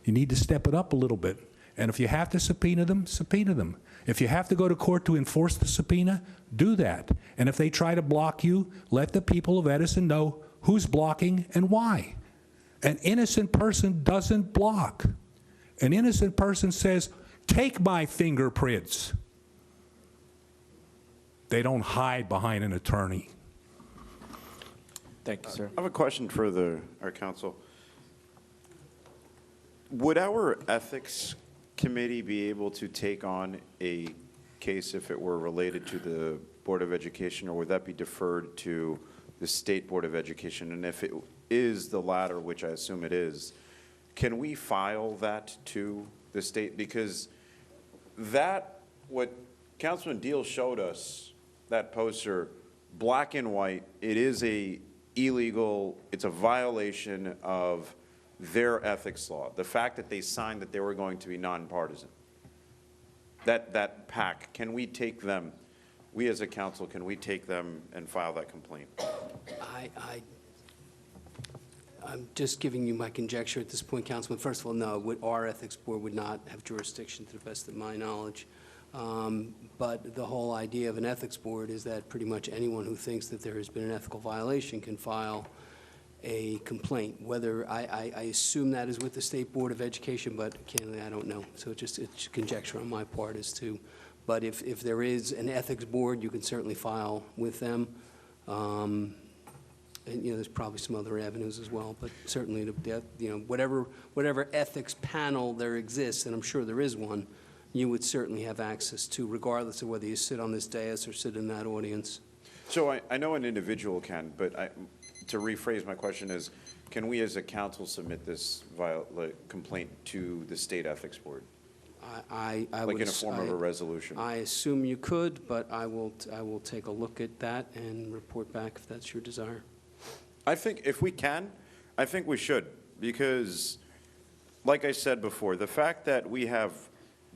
you need to step it up a little bit. And if you have to subpoena them, subpoena them. If you have to go to court to enforce the subpoena, do that. And if they try to block you, let the people of Edison know who's blocking and why. An innocent person doesn't block. An innocent person says, "Take my fingerprints." They don't hide behind an attorney. Thank you, sir. I have a question for our council. Would our ethics committee be able to take on a case if it were related to the Board of Education, or would that be deferred to the State Board of Education? And if it is the latter, which I assume it is, can we file that to the state? Because what Councilman Deal showed us, that poster, black and white, it is it's a violation of their ethics law. The fact that they signed that they were going to be nonpartisan. That pack, can we take them, we as a council, can we take them and file that complaint? I'm just giving you my conjecture at this point, Councilman. First of all, no, our ethics board would not have jurisdiction to the best of my knowledge. But the whole idea of an ethics board is that pretty much anyone who thinks that there has been an ethical violation can file a complaint. Whether, I assume that is with the State Board of Education, but candidly, I don't know. So it's conjecture on my part as to, but if there is an ethics board, you can certainly file with them. And, there's probably some other avenues as well, but certainly, whatever ethics panel there exists, and I'm sure there is one, you would certainly have access to, regardless of whether you sit on this dais or sit in that audience. So I know an individual can, but to rephrase my question is, can we as a council submit this complaint to the state ethics board? I like would in a form of a resolution? I assume you could, but I will take a look at that and report back if that's your desire. I think if we can, I think we should, because like I said before, the fact that we have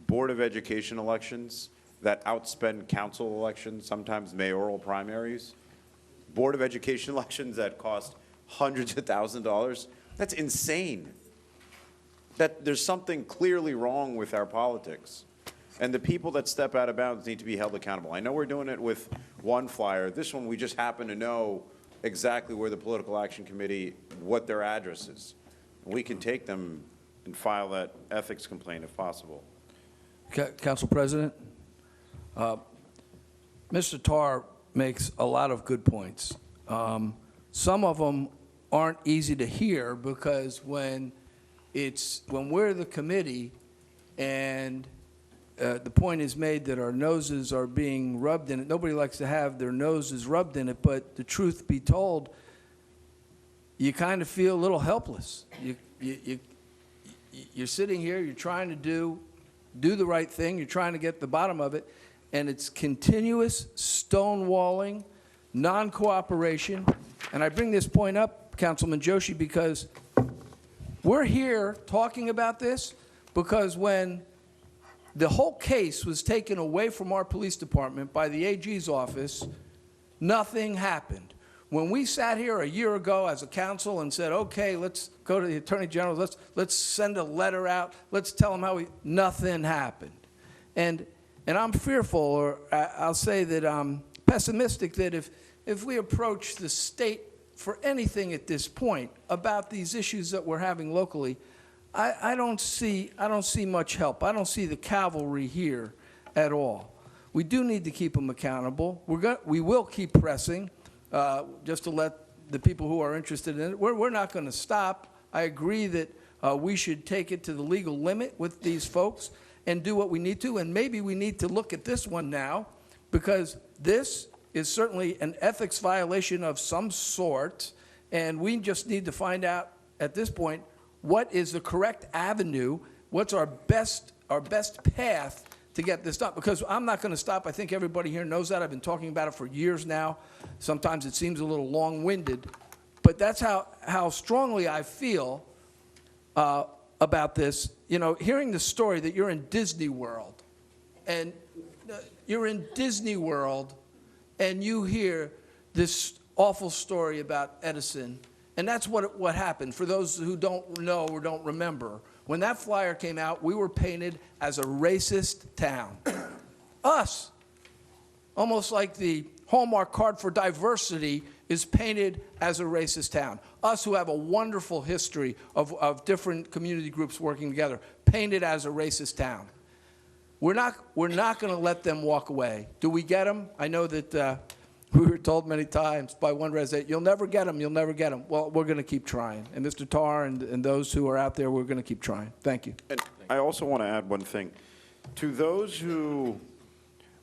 Board of Education elections that outspend council elections, sometimes mayoral primaries, Board of Education elections that cost hundreds of thousands of dollars, that's insane. That there's something clearly wrong with our politics. And the people that step out of bounds need to be held accountable. I know we're doing it with one flyer. This one, we just happen to know exactly where the Political Action Committee, what their address is. We can take them and file that ethics complaint if possible. Council President, Mr. Tarr makes a lot of good points. Some of them aren't easy to hear because when we're the committee and the point is made that our noses are being rubbed in it, nobody likes to have their noses rubbed in it, but the truth be told, you kind of feel a little helpless. You're sitting here, you're trying to do the right thing, you're trying to get the bottom of it, and it's continuous stonewalling, non-cooperation. And I bring this point up, Councilman Joshi, because we're here talking about this because when the whole case was taken away from our police department by the AG's office, nothing happened. When we sat here a year ago as a council and said, okay, let's go to the Attorney General, let's send a letter out, let's tell them nothing happened. And I'm fearful, or I'll say that I'm pessimistic that if we approach the state for anything at this point about these issues that we're having locally, I don't see much help. I don't see the cavalry here at all. We do need to keep them accountable. We will keep pressing just to let the people who are interested in it. We're not going to stop. I agree that we should take it to the legal limit with these folks, and do what we need to, and maybe we need to look at this one now, because this is certainly an ethics violation of some sort, and we just need to find out at this point what is the correct avenue, what's our best path to get this done. Because I'm not going to stop. I think everybody here knows that. I've been talking about it for years now. Sometimes it seems a little long-winded, but that's how strongly I feel about this. You know, hearing the story that you're in Disney World, and you're in Disney World, and you hear this awful story about Edison, and that's what happened. For those who don't know or don't remember, when that flyer came out, we were painted as a racist town. Us, almost like the Hallmark card for diversity, is painted as a racist town. Us, who have a wonderful history of different community groups working together, painted as a racist town. We're not going to let them walk away. Do we get them? I know that we were told many times by one resident, you'll never get them, you'll never get them. Well, we're going to keep trying. And Mr. Tarr and those who are out there, we're going to keep trying. Thank you. And I also want to add one thing. To those who,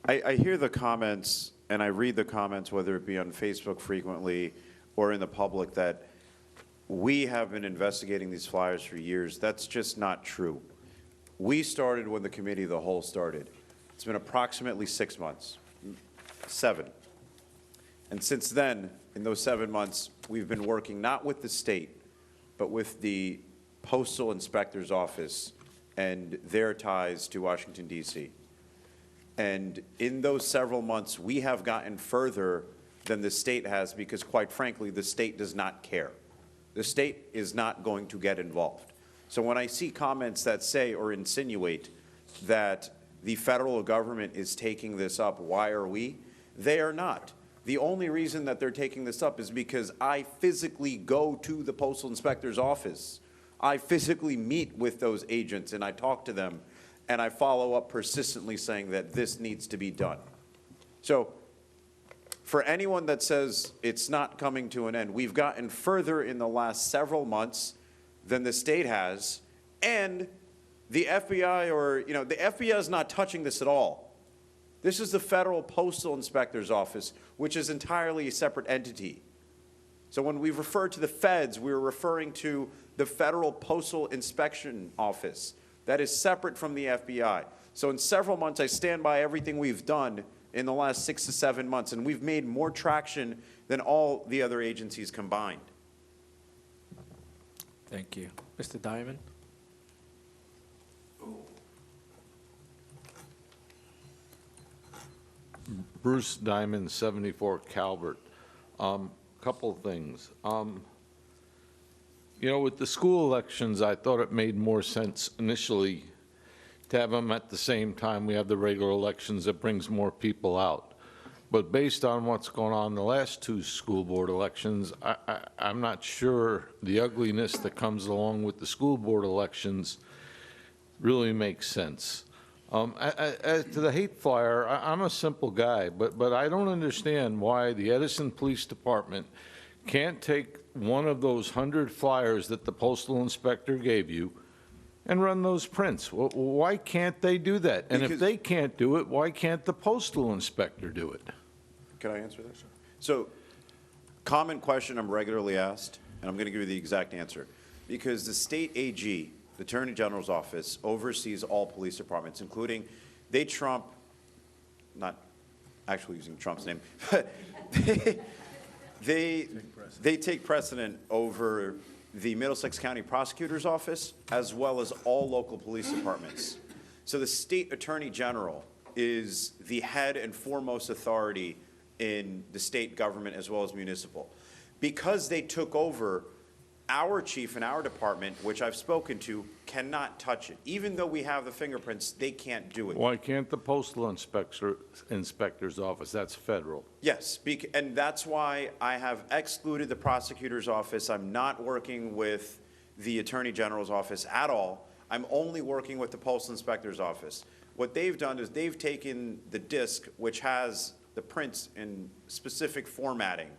I hear the comments, and I read the comments, whether it be on Facebook frequently or in the public, that we have been investigating these flyers for years. That's just not true. We started when the Committee of the Whole started. It's been approximately 6 months, 7. And since then, in those 7 months, we've been working not with the state, but with the Postal Inspector's Office and their ties to Washington, D.C. And in those several months, we have gotten further than the state has because, quite frankly, the state does not care. The state is not going to get involved. So when I see comments that say or insinuate that the federal government is taking this up, why are we? They are not. The only reason that they're taking this up is because I physically go to the Postal Inspector's office. I physically meet with those agents and I talk to them and I follow up persistently saying that this needs to be done. So for anyone that says it's not coming to an end, we've gotten further in the last several months than the state has, and the FBI the FBI is not touching this at all. This is the Federal Postal Inspector's Office, which is entirely a separate entity. So when we refer to the feds, we're referring to the Federal Postal Inspection Office. That is separate from the FBI. So in several months, I stand by everything we've done in the last 6 to 7 months, and we've made more traction than all the other agencies combined. Thank you. Mr. Diamond? Bruce Diamond, 74 Calvert. Couple of things. You know, with the school elections, I thought it made more sense initially to have them at the same time we have the regular elections. That brings more people out. But based on what's going on in the last 2 school board elections, I'm not sure the ugliness that comes along with the school board elections really makes sense. As to the hate flyer, I'm a simple guy, but I don't understand why the Edison Police Department can't take one of those 100 flyers that the postal inspector gave you and run those prints. Why can't they do that? And if they can't do it, why can't the postal inspector do it? Can I answer that? So, common question I'm regularly asked, and I'm going to give you the exact answer. Because the state AG, the Attorney General's office, oversees all police departments, including, they trump, not actually using Trump's name, but they take precedent over the Middlesex County Prosecutor's Office, as well as all local police departments. So the state Attorney General is the head and foremost authority in the state government as well as municipal. Because they took over, our chief in our department, which I've spoken to, cannot touch it. Even though we have the fingerprints, they can't do it. Why can't the postal inspector's office? That's federal. Yes, and that's why I have excluded the prosecutor's office. I'm not working with the Attorney General's office at all. I'm only working with the postal inspector's office. What they've done is they've taken the disc, which has the prints in specific formatting,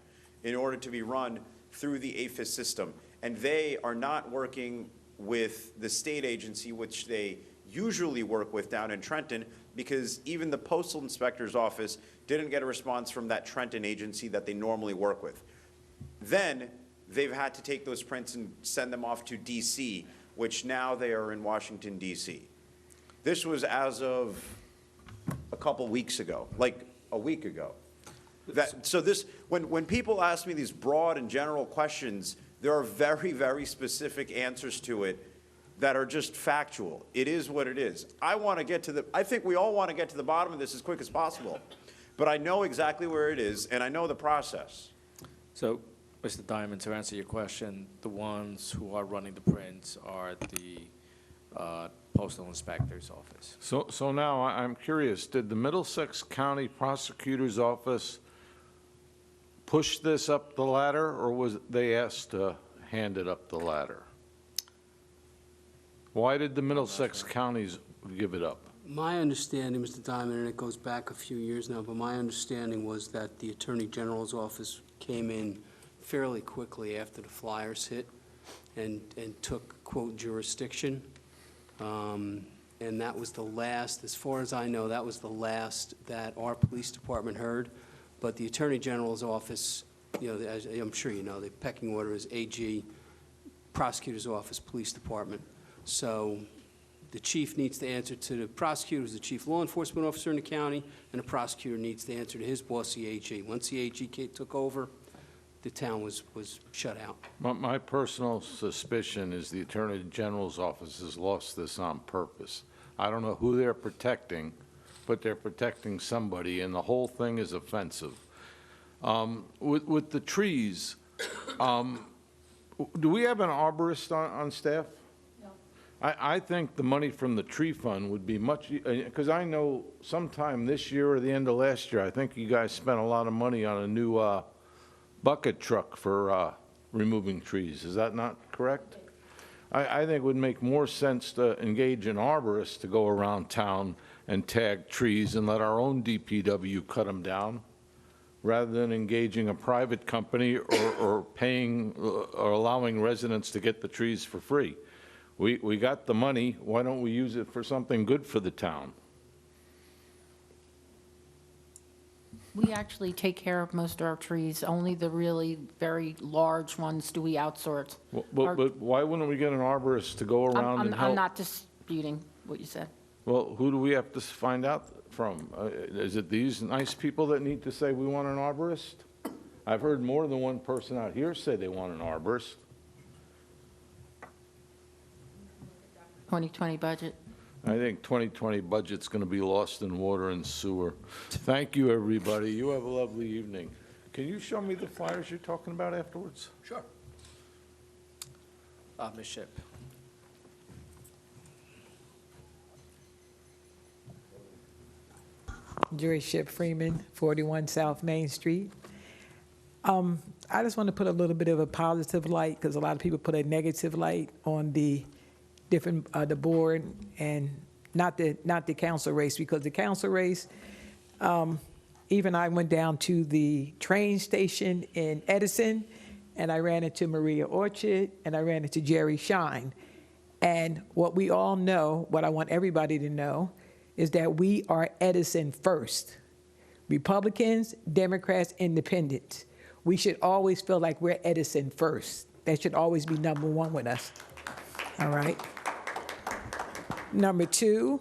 in order to be run through the APHIS system. And they are not working with the state agency, which they usually work with down in Trenton, because even the postal inspector's office didn't get a response from that Trenton agency that they normally work with. Then they've had to take those prints and send them off to DC, which now they are in Washington, DC. This was as of a couple weeks ago, like a week ago. So this, when people ask me these broad and general questions, there are very, very specific answers to it that are just factual. It is what it is. I think we all want to get to the bottom of this as quick as possible, but I know exactly where it is, and I know the process. So, Mr. Diamond, to answer your question, the ones who are running the prints are the postal inspector's office. So now I'm curious, did the Middlesex County Prosecutor's Office push this up the ladder, or was they asked to hand it up the ladder? Why did the Middlesex counties give it up? My understanding, Mr. Diamond, and it goes back a few years now, but my understanding was that the Attorney General's office came in fairly quickly after the flyers hit and took, quote, jurisdiction. And that was the last, as far as I know, that was the last that our police department heard. But the Attorney General's office, you know, as I'm sure you know, the pecking order is AG, Prosecutor's Office, Police Department. So the chief needs to answer to the prosecutor, who's the chief law enforcement officer in the county, and the prosecutor needs to answer to his boss, the AG. Once the AG took over, the town was shut out. My personal suspicion is the Attorney General's office has lost this on purpose. I don't know who they're protecting, but they're protecting somebody, and the whole thing is offensive. With the trees, do we have an arborist on staff? No. I think the money from the tree fund would be much, because I know sometime this year or the end of last year, I think you guys spent a lot of money on a new bucket truck for removing trees. Is that not correct? I think it would make more sense to engage an arborist to go around town and tag trees and let our own DPW cut them down, rather than engaging a private company or paying or allowing residents to get the trees for free. We got the money, why don't we use it for something good for the town? We actually take care of most of our trees. Only the really very large ones do we outsource. But why wouldn't we get an arborist to go around and help? I'm not disputing what you said. Well, who do we have to find out from? Is it these nice people that need to say we want an arborist? I've heard more than one person out here say they want an arborist. 2020 budget. I think 2020 budget's going to be lost in water and sewer. Thank you, everybody. You have a lovely evening. Can you show me the flyers you're talking about afterwards? Sure. Ms. Shipp. Joy Ship Freeman, 41 South Main Street. I just want to put a little bit of a positive light, because a lot of people put a negative light on the different, the board, and not the council race, because the council race, even I went down to the train station in Edison, and I ran into Maria Orchard, and I ran into Jerry Shine. And what we all know, what I want everybody to know, is that we are Edison first. Republicans, Democrats, Independents. We should always feel like we're Edison first. That should always be number one with us. All right? Number two,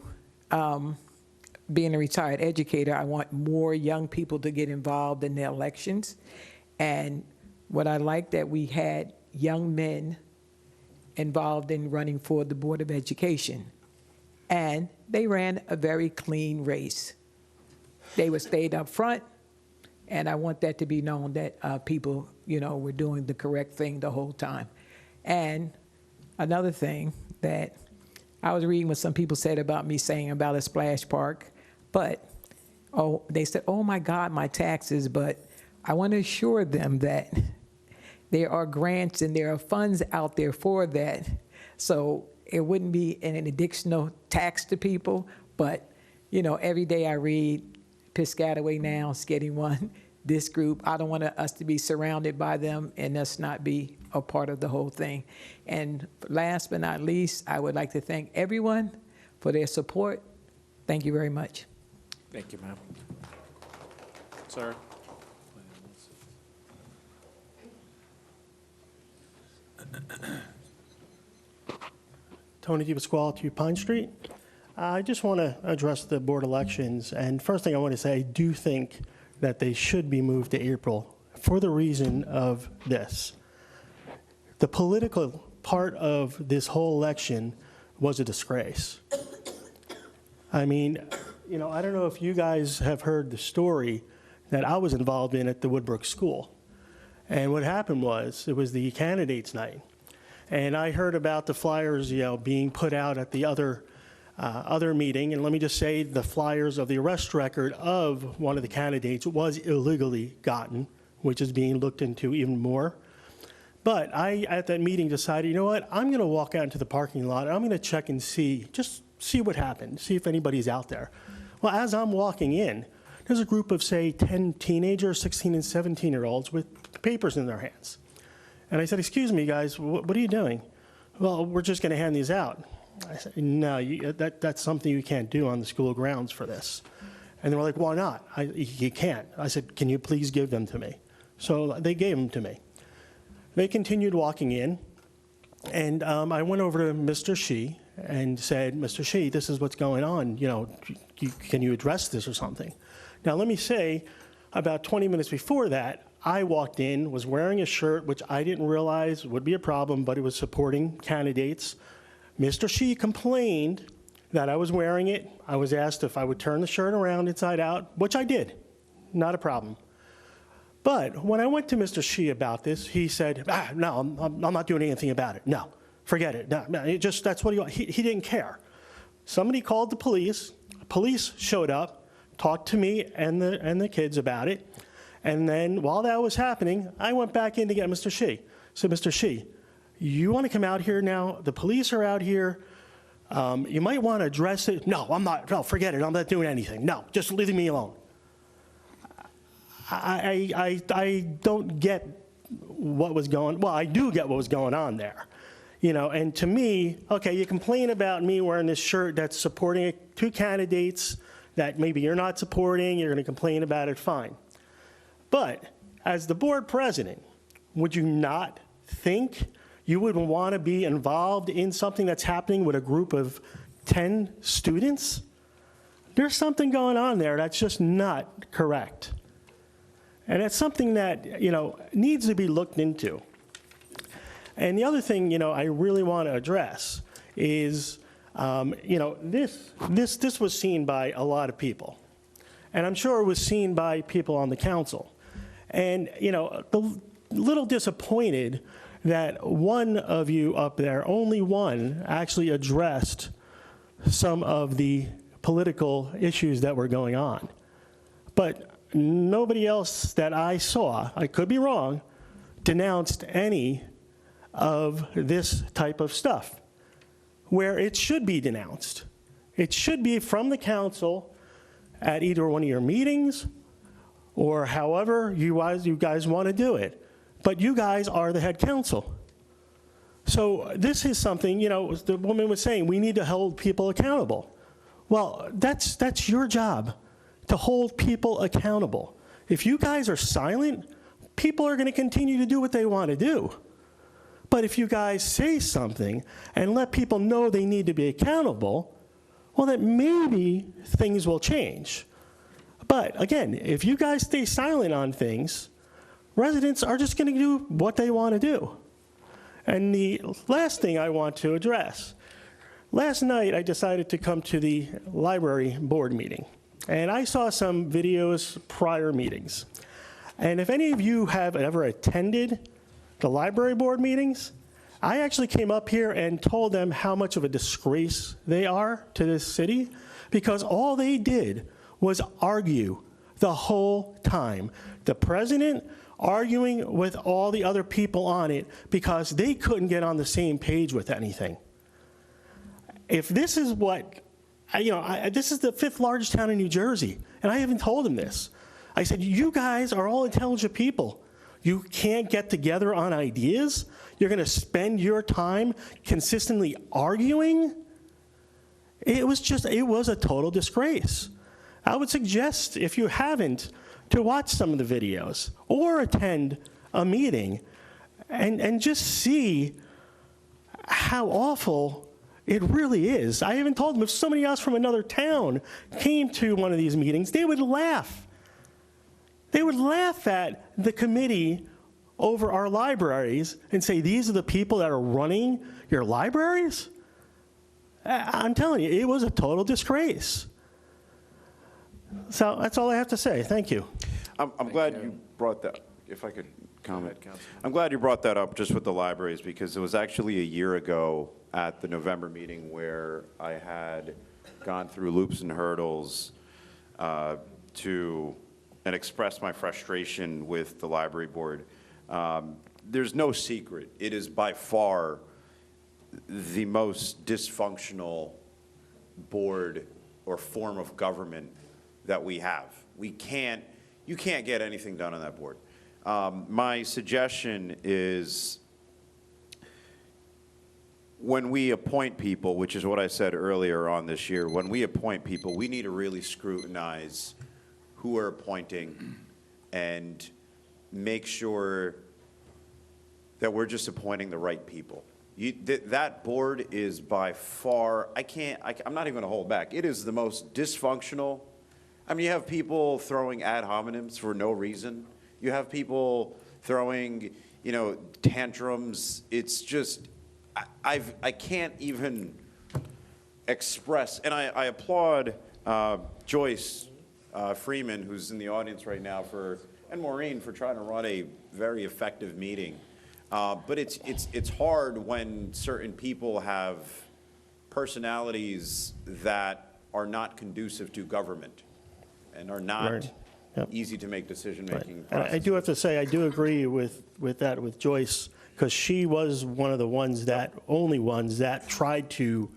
being a retired educator, I want more young people to get involved in the elections. And what I like that we had young men involved in running for the Board of Education. And they ran a very clean race. They were stayed up front, and I want that to be known that people, you know, were doing the correct thing the whole time. And another thing that I was reading what some people said about me saying about a splash park, but they said, oh my God, my taxes, but I want to assure them that there are grants and there are funds out there for that. So it wouldn't be an additional tax to people, but, you know, every day I read Piscataway Now is getting one, this group. I don't want us to be surrounded by them and us not be a part of the whole thing. And last but not least, I would like to thank everyone for their support. Thank you very much. Thank you, ma'am. Sir? Tony DiPasquale, 2 Pine Street. I just want to address the board elections, and first thing I want to say, I do think that they should be moved to April for the reason of this. The political part of this whole election was a disgrace. I mean, you know, I don't know if you guys have heard the story that I was involved in at the Woodbrook School. And what happened was, it was the candidates' night. And I heard about the flyers, you know, being put out at the other meeting. And let me just say, the flyers of the arrest record of one of the candidates was illegally gotten, which is being looked into even more. But I, at that meeting, decided, you know what, I'm going to walk out into the parking lot, and I'm going to check and see, just see what happened, see if anybody's out there. Well, as I'm walking in, there's a group of, say, 10 teenagers, 16 and 17-year-olds with papers in their hands. And I said, excuse me, guys, what are you doing? Well, we're just going to hand these out. I said, no, that's something you can't do on the school grounds for this. And they were like, why not? You can't. I said, can you please give them to me? So they gave them to me. They continued walking in, and I went over to Mr. Shee and said, Mr. Shee, this is what's going on. You know, can you address this or something? Now, let me say, about 20 minutes before that, I walked in, was wearing a shirt, which I didn't realize would be a problem, but it was supporting candidates. Mr. Shee complained that I was wearing it. I was asked if I would turn the shirt around inside out, which I did. Not a problem. But when I went to Mr. Shee about this, he said, no, I'm not doing anything about it. No, forget it. No, it just, that's what he didn't care. Somebody called the police. Police showed up, talked to me and the kids about it. And then while that was happening, I went back in to get Mr. Shee. I said, Mr. Shee, you want to come out here now? The police are out here. You might want to address it. No, I'm not. No, forget it. I'm not doing anything. No, just leave me alone. I don't get what was going, well, I do get what was going on there. You know, and to me, okay, you complain about me wearing this shirt that's supporting 2 candidates that maybe you're not supporting, you're going to complain about it, fine. But as the board president, would you not think you would want to be involved in something that's happening with a group of 10 students? There's something going on there that's just not correct. And it's something that, you know, needs to be looked into. And the other thing, you know, I really want to address is, you know, this was seen by a lot of people. And I'm sure it was seen by people on the council. And, you know, a little disappointed that one of you up there, only one, actually addressed some of the political issues that were going on. But nobody else that I saw, I could be wrong, denounced any of this type of stuff, where it should be denounced. It should be from the council at either one of your meetings or however you guys want to do it. But you guys are the head council. So this is something, you know, the woman was saying, we need to hold people accountable. Well, that's your job, to hold people accountable. If you guys are silent, people are going to continue to do what they want to do. But if you guys say something and let people know they need to be accountable, well, then maybe things will change. But again, if you guys stay silent on things, residents are just going to do what they want to do. And the last thing I want to address, last night I decided to come to the library board meeting. And I saw some videos prior meetings. And if any of you have ever attended the library board meetings, I actually came up here and told them how much of a disgrace they are to this city, because all they did was argue the whole time. The president arguing with all the other people on it because they couldn't get on the same page with anything. If this is what, you know, this is the 5th largest town in New Jersey, and I haven't told them this. I said, you guys are all intelligent people. You can't get together on ideas? You're going to spend your time consistently arguing? It was a total disgrace. I would suggest, if you haven't, to watch some of the videos or attend a meeting and just see how awful it really is. I even told them if somebody else from another town came to one of these meetings, they would laugh. They would laugh at the committee over our libraries and say, these are the people that are running your libraries? I'm telling you, it was a total disgrace. So that's all I have to say. Thank you. I'm glad you brought that, if I could comment. I'm glad you brought that up just with the libraries, because it was actually a year ago at the November meeting where I had gone through loops and hurdles and expressed my frustration with the library board. There's no secret. It is by far the most dysfunctional board or form of government that we have. You can't get anything done on that board. My suggestion is when we appoint people, which is what I said earlier on this year, when we appoint people, we need to really scrutinize who we're appointing and make sure that we're just appointing the right people. That board is by far, I'm not even gonna hold back. It is the most dysfunctional. I mean, you have people throwing ad hominems for no reason. You have people throwing, tantrums. It's just, I can't even express, and I applaud Joyce Freeman, who's in the audience right now, and Maureen for trying to run a very effective meeting. But it's hard when certain people have personalities that are not conducive to government and are not Right. Yep. easy to make decision-making And I do have to say, I do agree with that with Joyce, because she was one of the only ones that tried to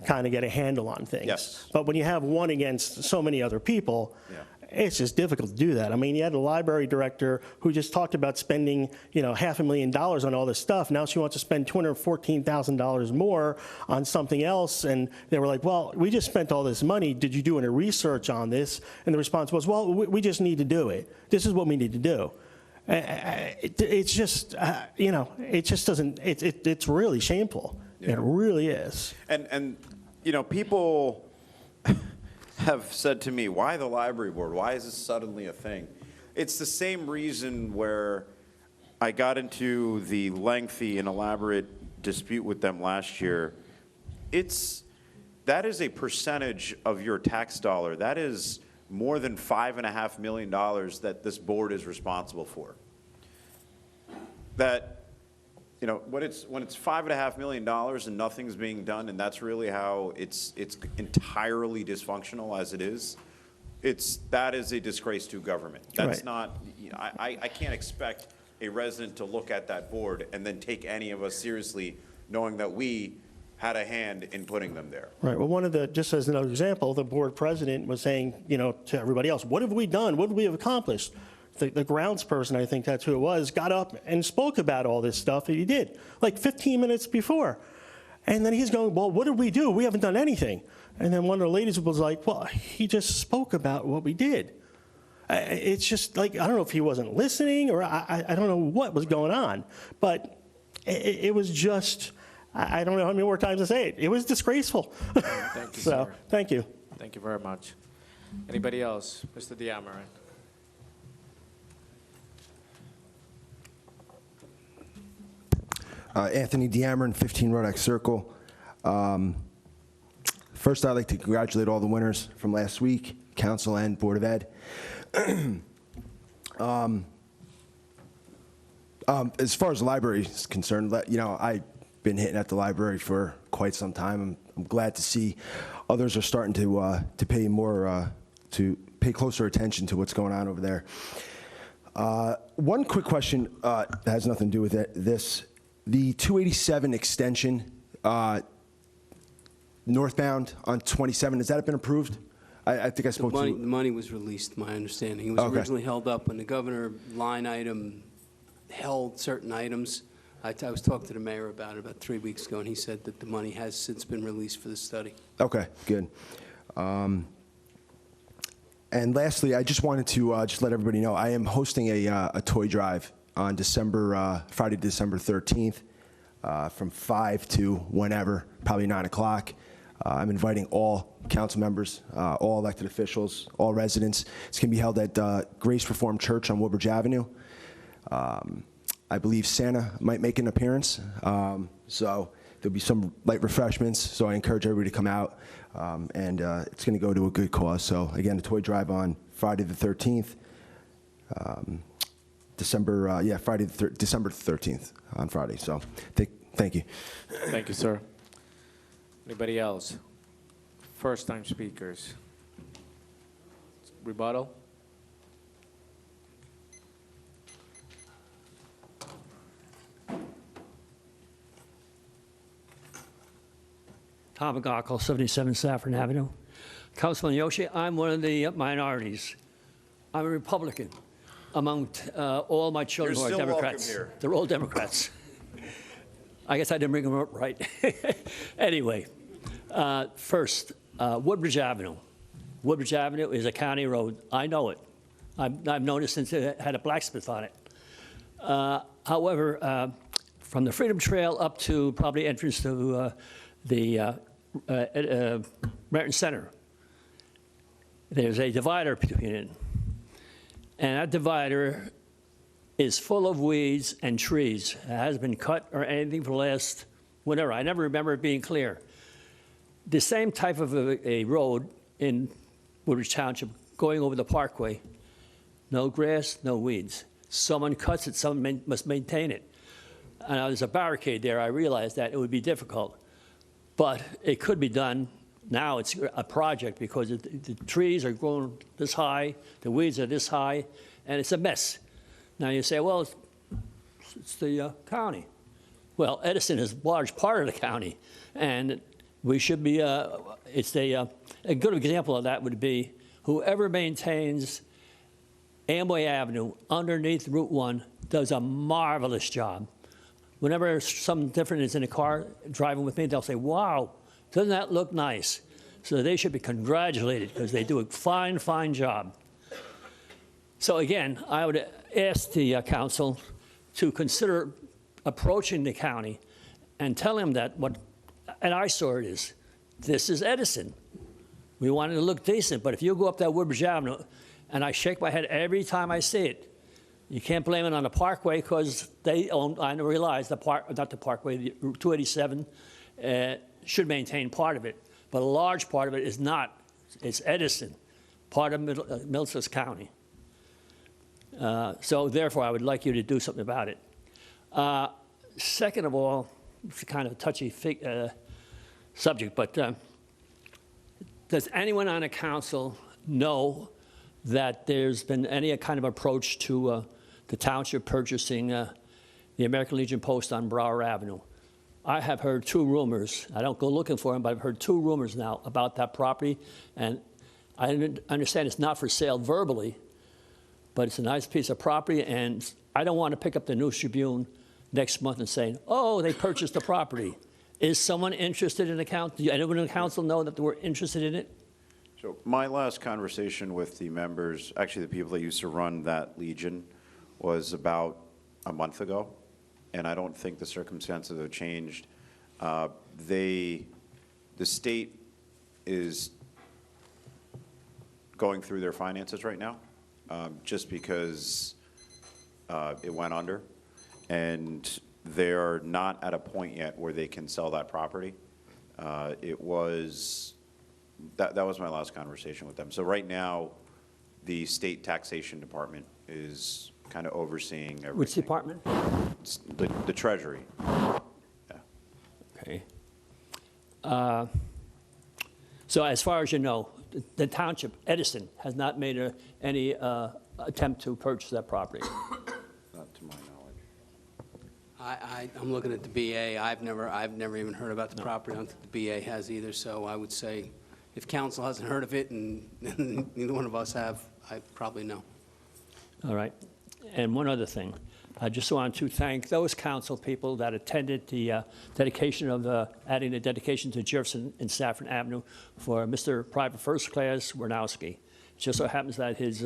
kind of get a handle on things. Yes. But when you have one against so many other people, it's just difficult to do that. I mean, you had a library director who just talked about spending, $500,000 on all this stuff. Now she wants to spend $214,000 more on something else. And they were like, well, we just spent all this money. Did you do any research on this? And the response was, well, we just need to do it. This is what we need to do. It's just, it just doesn't, it's really shameful. Yeah. It really is. And people have said to me, why the library board? Why is this suddenly a thing? It's the same reason where I got into the lengthy and elaborate dispute with them last year. That is a percentage of your tax dollar. That is more than $5.5 million that this board is responsible for. That, when it's $5.5 million and nothing's being done, and that's really how it's entirely dysfunctional as it is, that is a disgrace to government. That's Right. not, I can't expect a resident to look at that board and then take any of us seriously, knowing that we had a hand in putting them there. Right. Well, just as another example, the board president was saying, to everybody else, what have we done? What have we accomplished? The grounds person, I think that's who it was, got up and spoke about all this stuff that he did, like 15 minutes before. And then he's going, well, what did we do? We haven't done anything. And then one of the ladies was like, well, he just spoke about what we did. It's just like, I don't know if he wasn't listening or I don't know what was going on. But it was just, I don't know how many more times to say it. It was disgraceful. Thank you, So, sir. thank you. Thank you very much. Anybody else? Mr. Diamarin. Anthony Diamarin, 15 Rodex Circle. First, I'd like to congratulate all the winners from last week, Council and Board of Ed. As far as the library is concerned, I've been hitting at the library for quite some time. I'm glad to see others are starting to pay more, to pay closer attention to what's going on over there. One quick question that has nothing to do with this. The 287 extension, northbound on 27, has that been approved? I think I spoke The to... money was released, my understanding. It was Okay. originally held up when the governor line item held certain items. I was talking to the mayor about it about 3 weeks ago, and he said that the money has since been released for the study. Okay, good. And lastly, I just wanted to just let everybody know, I am hosting a toy drive on Friday, December 13th, from 5 to whenever, probably 9 o'clock. I'm inviting all council members, all elected officials, all residents. It's going to be held at Grace Reformed Church on Woodbridge Avenue. I believe Santa might make an appearance, so there'll be some light refreshments, so I encourage everybody to come out, and it's going to go to a good cause. So again, the toy drive on Friday the 13th, December 13th on Friday. So thank you. Thank you, sir. Anybody else? First-time speakers. Rebuttal? Tom McGockle, 77 Saffron Avenue. Councilman Yoshi, I'm one of the minorities. I'm a Republican. Among all my children You're who are still welcome Democrats. here. They're all Democrats. I guess I didn't bring them up right. Anyway, first, Woodbridge Avenue. Woodbridge Avenue is a county road. I know it. I've known it since it had a blacksmith on it. However, from the Freedom Trail up to probably entrance to the Merton Center, there's a divider between it. And that divider is full of weeds and trees. It hasn't been cut or anything for the last, whatever. I never remember it being clear. The same type of a road in Woodbridge Township going over the parkway. No grass, no weeds. Someone cuts it, someone must maintain it. And there's a barricade there. I realized that it would be difficult. But it could be done. Now it's a project because the trees are growing this high, the weeds are this high, and it's a mess. Now you say, well, it's the county. Well, Edison is a large part of the county, and we should be, it's a good example of that would be whoever maintains Amway Avenue underneath Route 1 does a marvelous job. Whenever something different is in a car driving with me, they'll say, wow, doesn't that look nice? So they should be congratulated because they do a fine, fine job. So again, I would ask the council to consider approaching the county and tell him that what an eyesore it is. This is Edison. We want it to look decent, but if you go up that Woodbridge Avenue, and I shake my head every time I see it, you can't blame it on the Parkway because they own, I realize the not the Parkway, the Route 287 should maintain part of it, but a large part of it is not. It's Edison, part of Middlesex County. So therefore, I would like you to do something about it. Second of all, it's kind of a touchy subject, but does anyone on the council know that there's been any kind of approach to the township purchasing the American Legion Post on Brower Avenue? I have heard two rumors. I don't go looking for them, but I've heard two rumors now about that property, and I understand it's not for sale verbally, but it's a nice piece of property, and I don't want to pick up the News Tribune next month and saying, oh, they purchased the property. Is someone interested in the council? Do anyone in the council know that they were interested in it? So my last conversation with the members, actually the people that used to run that Legion, was about a month ago, and I don't think the circumstances have changed. The state is going through their finances right now, just because it went under, and they're not at a point yet where they can sell that property. That was my last conversation with them. So right now, the state taxation department is kind of overseeing everything. Which department? It's the Treasury. Yeah. Okay. So as far as you know, the township, Edison, has not made any attempt to purchase that property. Not to my knowledge. I'm looking at the BA. I've never even heard about the property. I don't think the BA has either. So I would say, if council hasn't heard of it and neither one of us have, I probably know. All right. And one other thing. I just want to thank those council people that attended the dedication of adding the dedication to Jefferson and Stafford Avenue for Mr. Private First Class Warnowski. It just so happens that his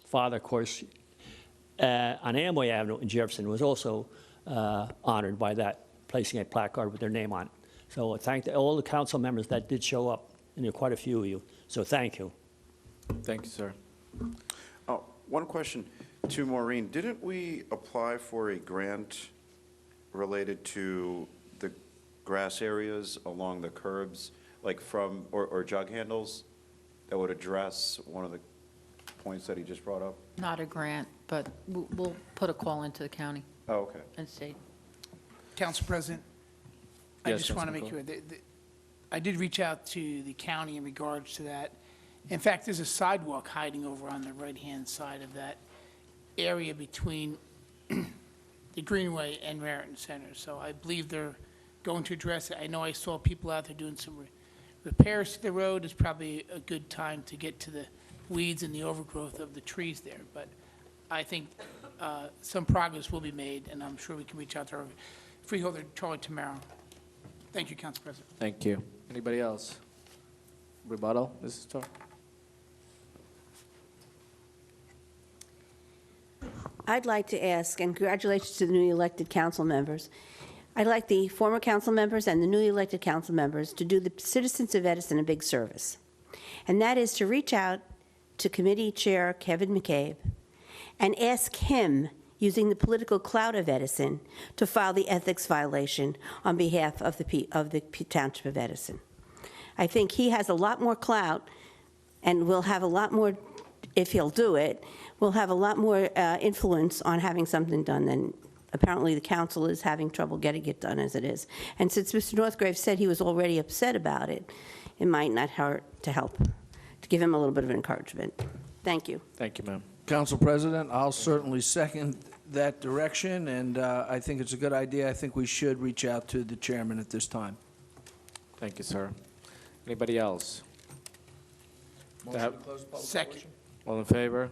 father, of course, on Amway Avenue in Jefferson was also honored by that, placing a placard with their name on it. So thank all the council members that did show up, and there are quite a few of you. So thank you. Thank you, sir. Oh, one question to Maureen. Didn't we apply for a grant related to the grass areas along the curbs, like from, or jug handles, that would address one of the points that he just brought up? Not a grant, but we'll put a call into the county Oh, okay. and state. Council President, I Yes, just want to make Councilman sure, I did reach out to the county in regards to that. In fact, there's a sidewalk hiding over on the right-hand side of that area between the Greenway and Raritan Center. So I believe they're going to address it. I know I saw people out there doing some repairs to the road. It's probably a good time to get to the weeds and the overgrowth of the trees there. But I think some progress will be made, and I'm sure we can reach out to our freeholder, Charlie tomorrow. Thank you, Council President. Thank you. Anybody else? Rebuttal, Mrs. Tar? I'd like to ask, and congratulations to the newly elected council members. I'd like the former council members and the newly elected council members to do the citizens of Edison a big service. And that is to reach out to Committee Chair Kevin McCabe and ask him, using the political clout of Edison, to file the ethics violation on behalf of the Township of Edison. I think he has a lot more clout and will have a lot more, if he'll do it, will have a lot more influence on having something done than apparently the council is having trouble getting it done as it is. And since Mr. Northgrave said he was already upset about it, it might not hurt to help, to give him a little bit of encouragement. Thank you. Thank you, ma'am. Council President, I'll certainly second that direction, and I think it's a good idea. I think we should reach out to the chairman at this time. Thank you, sir. Anybody else? Motion to close the public Second. portion? All in favor?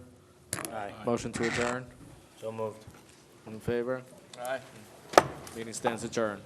Aye. Motion to adjourn? So moved. All in favor? Aye. Meeting stands adjourned.